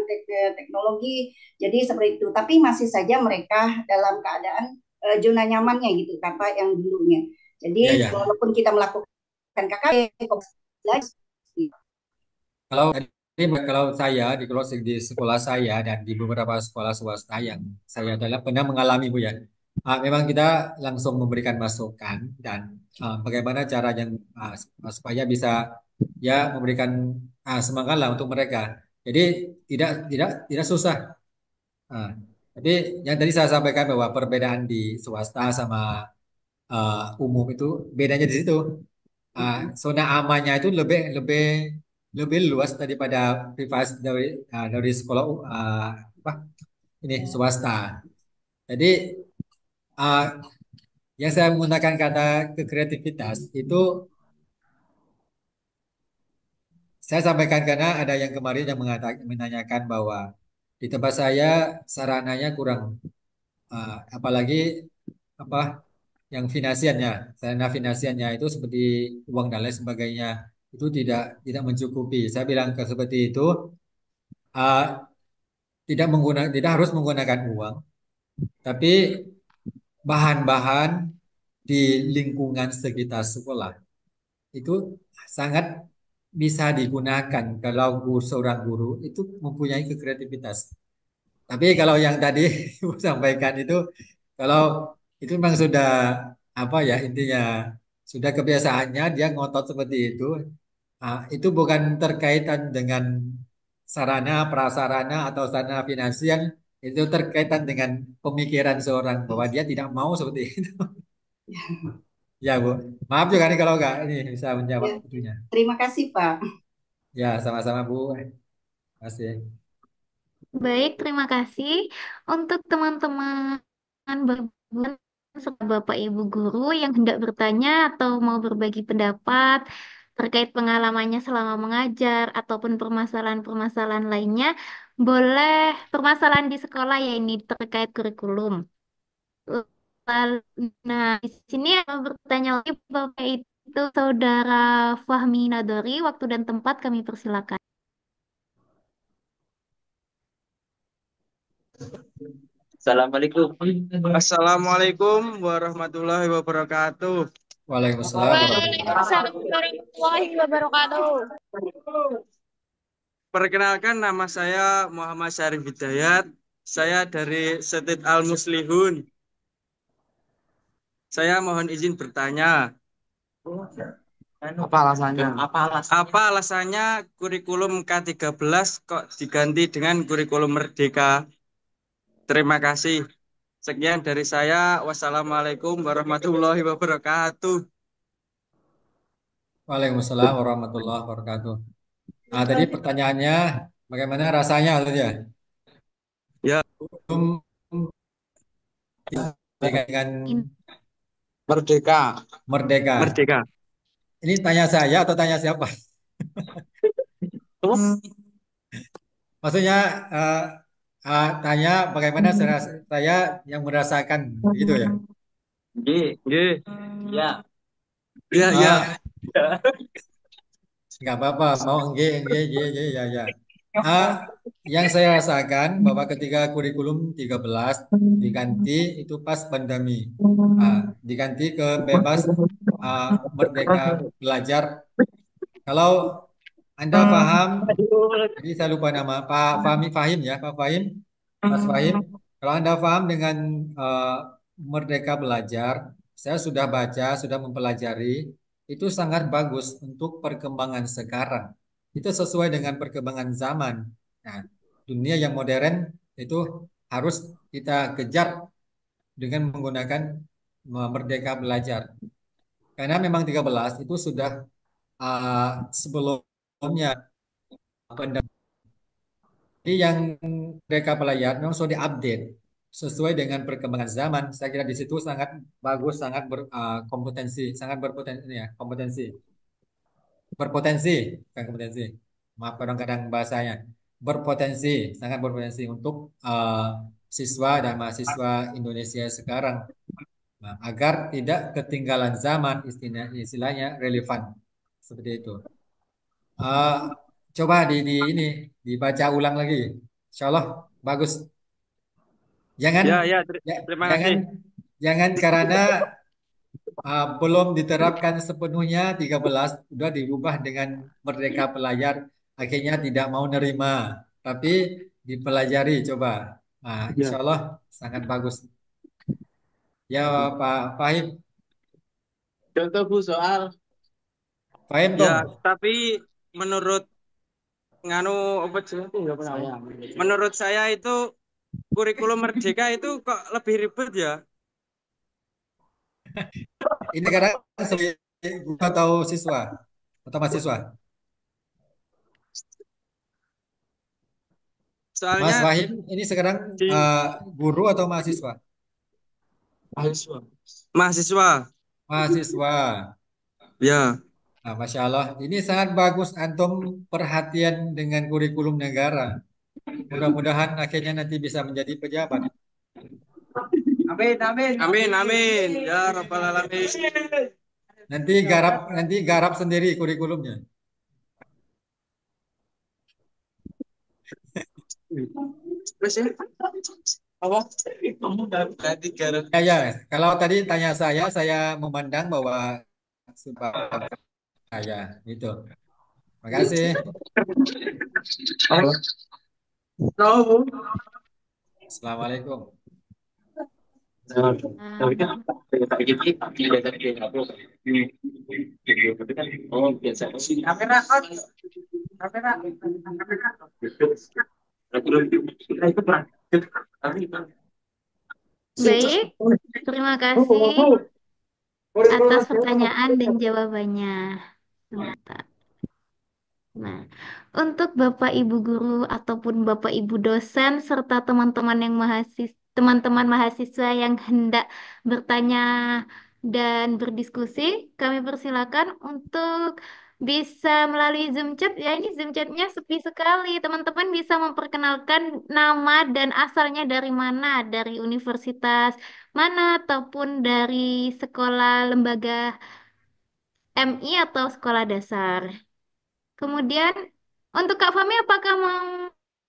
H: teknologi. Jadi seperti itu. Tapi masih saja mereka dalam keadaan zona nyamannya gitu kan Pak yang dulunya.
D: Ya,
H: Jadi
D: ya.
H: walaupun kita melakukan KKN,
D: Kalau kalau saya di sekolah saya dan di beberapa sekolah swasta yang saya adalah pernah mengalami Bu ya. Memang kita langsung memberikan masukan dan bagaimana cara yang supaya bisa ya memberikan semangat lah untuk mereka. Jadi tidak susah. Ah, tapi yang tadi saya sampaikan bahwa perbedaan di swasta sama umum itu bedanya di situ. Zona amannya itu lebih lebih lebih luas daripada privasi dari sekolah apa ini swasta. Jadi uh, yang saya menggunakan kata kreativitas itu saya sampaikan karena ada yang kemarin yang menanyakan bahwa di tempat saya sarananya kurang, apalagi apa yang finansiannya, sarana finansiannya itu seperti uang dan lain sebagainya itu tidak mencukupi. Saya bilang ke seperti itu, uh, tidak harus menggunakan uang, tapi bahan-bahan di lingkungan sekitar sekolah itu sangat bisa digunakan kalau seorang guru itu mempunyai kreativitas. Tapi kalau yang tadi Ibu sampaikan itu, kalau itu memang sudah apa ya intinya sudah kebiasaannya dia ngotot seperti itu bukan terkaitan dengan sarana prasarana atau sarana finansial, itu terkaitan dengan pemikiran seorang bahwa dia tidak mau seperti itu. Ya Bu, maaf juga nih kalau nggak ini bisa menjawab
H: Ya,
D: itunya.
H: terima kasih Pak.
D: Ya sama-sama Bu, kasih.
C: Baik, terima kasih untuk teman-teman berbulan serta Bapak Ibu guru yang hendak bertanya atau mau berbagi pendapat terkait pengalamannya selama mengajar ataupun permasalahan-permasalahan lainnya, boleh permasalahan di sekolah ya ini terkait kurikulum. Lalu, nah, di sini yang mau bertanya lagi Bapak itu Saudara Fahmi Nadori, waktu dan tempat kami persilakan.
I: Assalamualaikum.
B: Assalamualaikum warahmatullahi wabarakatuh.
D: Waalaikumsalam warahmatullahi
E: Waalaikumsalam warahmatullahi wabarakatuh.
B: Perkenalkan nama saya Muhammad Syarif Hidayat. Saya dari Setit Al Muslihun. Saya mohon izin bertanya. Apa alasannya kurikulum K13 kok diganti dengan kurikulum Merdeka? Terima kasih. Sekian dari saya. Wassalamualaikum warahmatullahi wabarakatuh.
D: Waalaikumsalam warahmatullahi wabarakatuh. Nah, tadi pertanyaannya bagaimana rasanya tadi ya?
B: Ya,
D: Belum dengan
B: Merdeka.
D: merdeka.
B: Merdeka.
D: Ini tanya saya atau tanya siapa? Maksudnya tanya bagaimana saya yang merasakan gitu ya?
B: Nggih.
I: Ya.
B: Ya, ya.
D: Nggak apa-apa, mau enggak, ya, ya. Ah, yang saya rasakan bahwa ketika kurikulum 13 diganti itu pas pandemi. Diganti ke bebas merdeka belajar. Kalau Anda paham, jadi saya lupa nama Pak Fahim ya, Pak Fahim, Mas Fahim. Kalau Anda paham dengan eh, merdeka belajar, saya sudah baca, sudah mempelajari, itu sangat bagus untuk perkembangan sekarang. Itu sesuai dengan perkembangan zaman. Nah, dunia yang modern itu harus kita kejar dengan menggunakan merdeka belajar. Karena memang 13 itu sudah sebelumnya jadi yang mereka pelajar memang sudah diupdate sesuai dengan perkembangan zaman. Saya kira di situ sangat bagus, sangat berkompetensi, sangat berpotensi ya, kompetensi, berpotensi, bukan kompetensi. Maaf kadang-kadang bahasanya berpotensi, sangat berpotensi untuk siswa dan mahasiswa Indonesia sekarang. Nah, agar tidak ketinggalan zaman istilahnya relevan seperti itu. Eh, coba ini dibaca ulang lagi. Insya Allah bagus. Jangan
B: Ya, terima
D: jangan
B: kasih.
D: jangan karena belum diterapkan sepenuhnya 13 sudah dirubah dengan merdeka pelajar akhirnya tidak mau nerima. Tapi dipelajari coba. Nah, insya
B: Ya.
D: Allah sangat bagus. Ya Pak Fahim,
I: Contoh Bu soal.
D: Fahim
B: Ya,
D: dong.
B: tapi menurut nganu apa jenenge ya, Pak? Menurut saya itu kurikulum Merdeka itu kok lebih ribet ya.
D: Ini sekarang sebagai guru atau siswa atau mahasiswa? Mas
B: Soalnya
D: Wahid, ini sekarang
B: di
D: guru atau mahasiswa?
I: Mahasiswa.
B: mahasiswa.
D: Mahasiswa.
B: Ya,
D: Nah, Masya Allah, ini sangat bagus antum perhatian dengan kurikulum negara. Mudah-mudahan akhirnya nanti bisa menjadi pejabat.
B: Amin, amin. Ya Rabbal Alamin.
D: Nanti garap sendiri kurikulumnya.
B: Terus ya, apa? Nanti garap.
D: Ya, kalau tadi tanya saya memandang bahwa sebab saya itu. Terima kasih.
B: Tahu.
D: Assalamualaikum.
I: Oh, biasa.
B: Kamera on. Kamera.
C: Baik, terima kasih atas pertanyaan dan jawabannya. Sebentar. Nah, untuk Bapak Ibu guru ataupun Bapak Ibu dosen serta teman-teman mahasiswa yang hendak bertanya dan berdiskusi, kami persilakan untuk bisa melalui Zoom chat. Ya, ini Zoom chatnya sepi sekali. Teman-teman bisa memperkenalkan nama dan asalnya dari mana, dari universitas mana ataupun dari sekolah lembaga MI atau sekolah dasar. Kemudian untuk Kak Fami apakah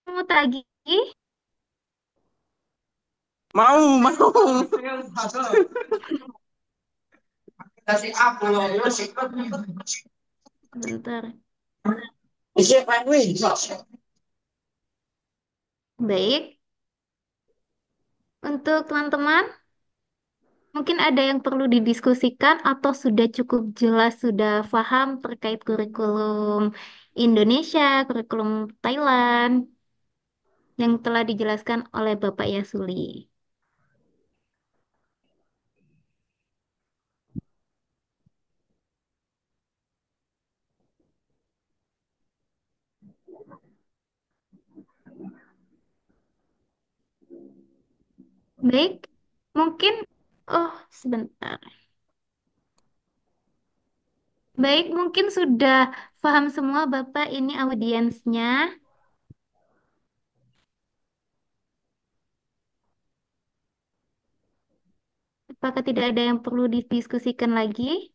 C: mau tagih?
B: Mau.
C: Bentar.
B: Siapa
C: Baik. Untuk teman-teman, mungkin ada yang perlu didiskusikan atau sudah cukup jelas, sudah paham terkait kurikulum Indonesia, kurikulum Thailand yang telah dijelaskan oleh Bapak Yasuli. Baik, mungkin, oh sebentar. Baik, mungkin sudah paham semua Bapak ini audiensnya. Apakah tidak ada yang perlu didiskusikan lagi?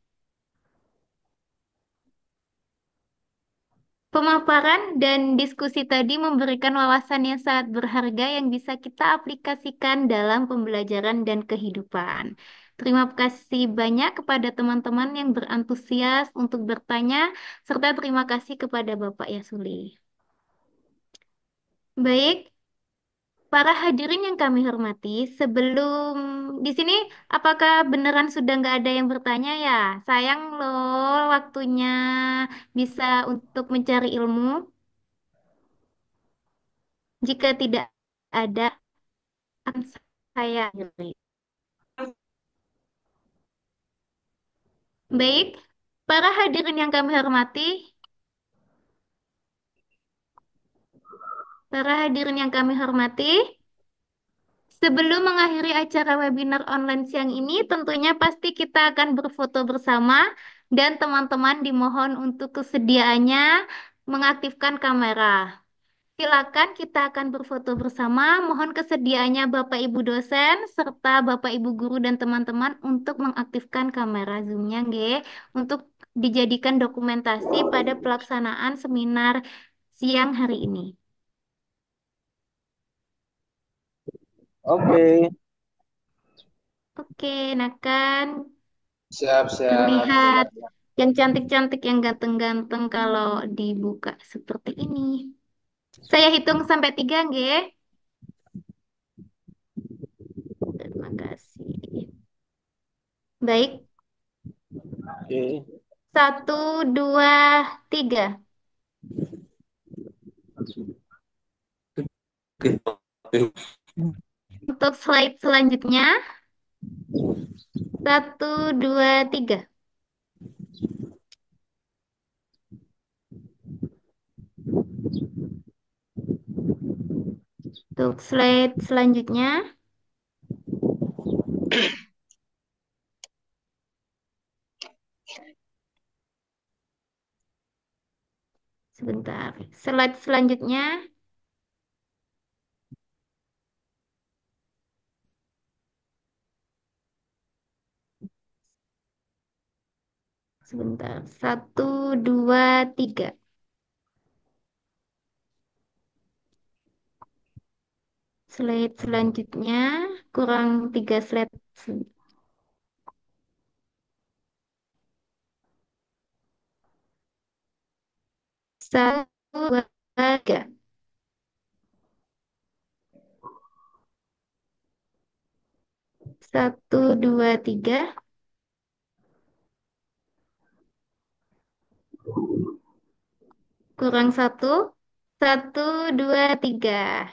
C: Pemaparan dan diskusi tadi memberikan wawasan yang sangat berharga yang bisa kita aplikasikan dalam pembelajaran dan kehidupan. Terima kasih banyak kepada teman-teman yang berantusias untuk bertanya, serta terima kasih kepada Bapak Yasuli. Baik, para hadirin yang kami hormati, sebelum di sini, apakah beneran sudah nggak ada yang bertanya ya? Sayang loh, waktunya bisa untuk mencari ilmu. Jika tidak ada, akan saya akhiri. Baik, para hadirin yang kami hormati, sebelum mengakhiri acara webinar online siang ini, tentunya pasti kita akan berfoto bersama dan teman-teman dimohon untuk kesediaannya mengaktifkan kamera. Silakan kita akan berfoto bersama. Mohon kesediaannya Bapak Ibu dosen serta Bapak Ibu guru dan teman-teman untuk mengaktifkan kamera Zoom-nya, nggih, untuk dijadikan dokumentasi pada pelaksanaan seminar siang hari ini.
G: Oke,
C: Oke, nah kan
G: siap-siap.
C: terlihat yang cantik-cantik, yang ganteng-ganteng kalau dibuka seperti ini. Saya hitung sampai 3, nggih. Terima kasih. Baik,
G: Oke.
C: 1, 2, 3. Untuk slide selanjutnya, 1, 2, 3. Untuk slide selanjutnya, sebentar. Slide selanjutnya, Sebentar. 1, 2, 3. Slide selanjutnya kurang 3 slide. 1, 2, 3. 1, 2, 3. Kurang 1. 1, 2, 3.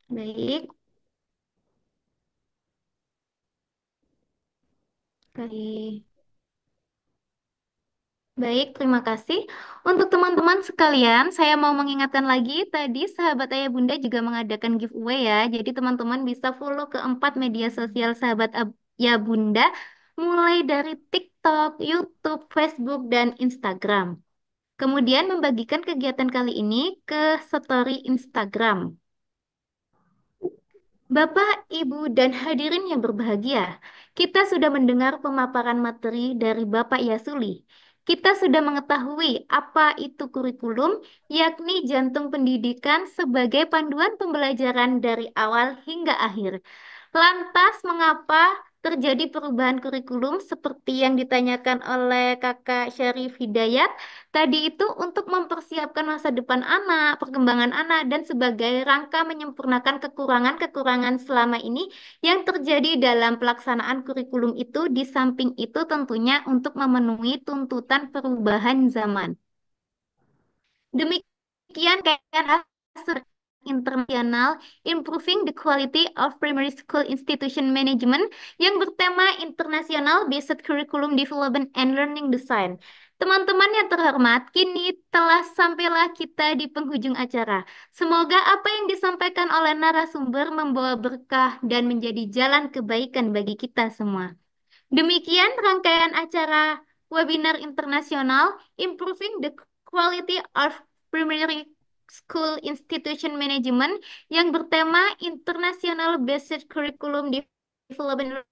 C: Baik. Baik. Baik, terima kasih. Untuk teman-teman sekalian, saya mau mengingatkan lagi, tadi sahabat ayah bunda juga mengadakan giveaway ya. Jadi teman-teman bisa follow ke 4 media sosial sahabat ayah bunda, mulai dari TikTok, YouTube, Facebook, dan Instagram. Kemudian membagikan kegiatan kali ini ke story Instagram. Bapak, Ibu, dan hadirin yang berbahagia, kita sudah mendengar pemaparan materi dari Bapak Yasuli. Kita sudah mengetahui apa itu kurikulum, yakni jantung pendidikan sebagai panduan pembelajaran dari awal hingga akhir. Lantas, mengapa terjadi perubahan kurikulum seperti yang ditanyakan oleh Kakak Syarif Hidayat? Tadi itu untuk mempersiapkan masa depan anak, perkembangan anak, dan sebagai rangka menyempurnakan kekurangan-kekurangan selama ini yang terjadi dalam pelaksanaan kurikulum itu, di samping itu tentunya untuk memenuhi tuntutan perubahan zaman. Demikian kajian hasil internasional Improving the Quality of Primary School Institution Management yang bertema International Based Curriculum Development and Learning Design. Teman-teman yang terhormat, kini telah sampailah kita di penghujung acara. Semoga apa yang disampaikan oleh narasumber membawa berkah dan menjadi jalan kebaikan bagi kita semua. Demikian rangkaian acara webinar internasional Improving the Quality of Primary School Institution Management yang bertema International Based Curriculum Development.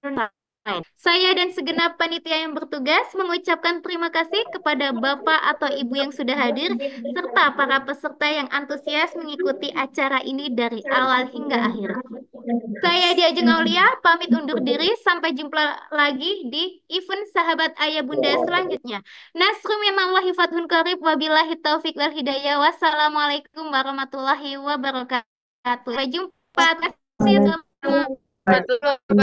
C: Saya dan segenap panitia yang bertugas mengucapkan terima kasih kepada Bapak atau Ibu yang sudah hadir, serta para peserta yang antusias mengikuti acara ini dari awal hingga akhir. Saya Diajeng Aulia, pamit undur diri. Sampai jumpa lagi di event Sahabat Ayah Bunda selanjutnya. Nasrum minallahi fathun qarib, wabillahi taufiq wal hidayah. Wassalamualaikum warahmatullahi wabarakatuh. Sampai jumpa. Terima kasih teman-teman.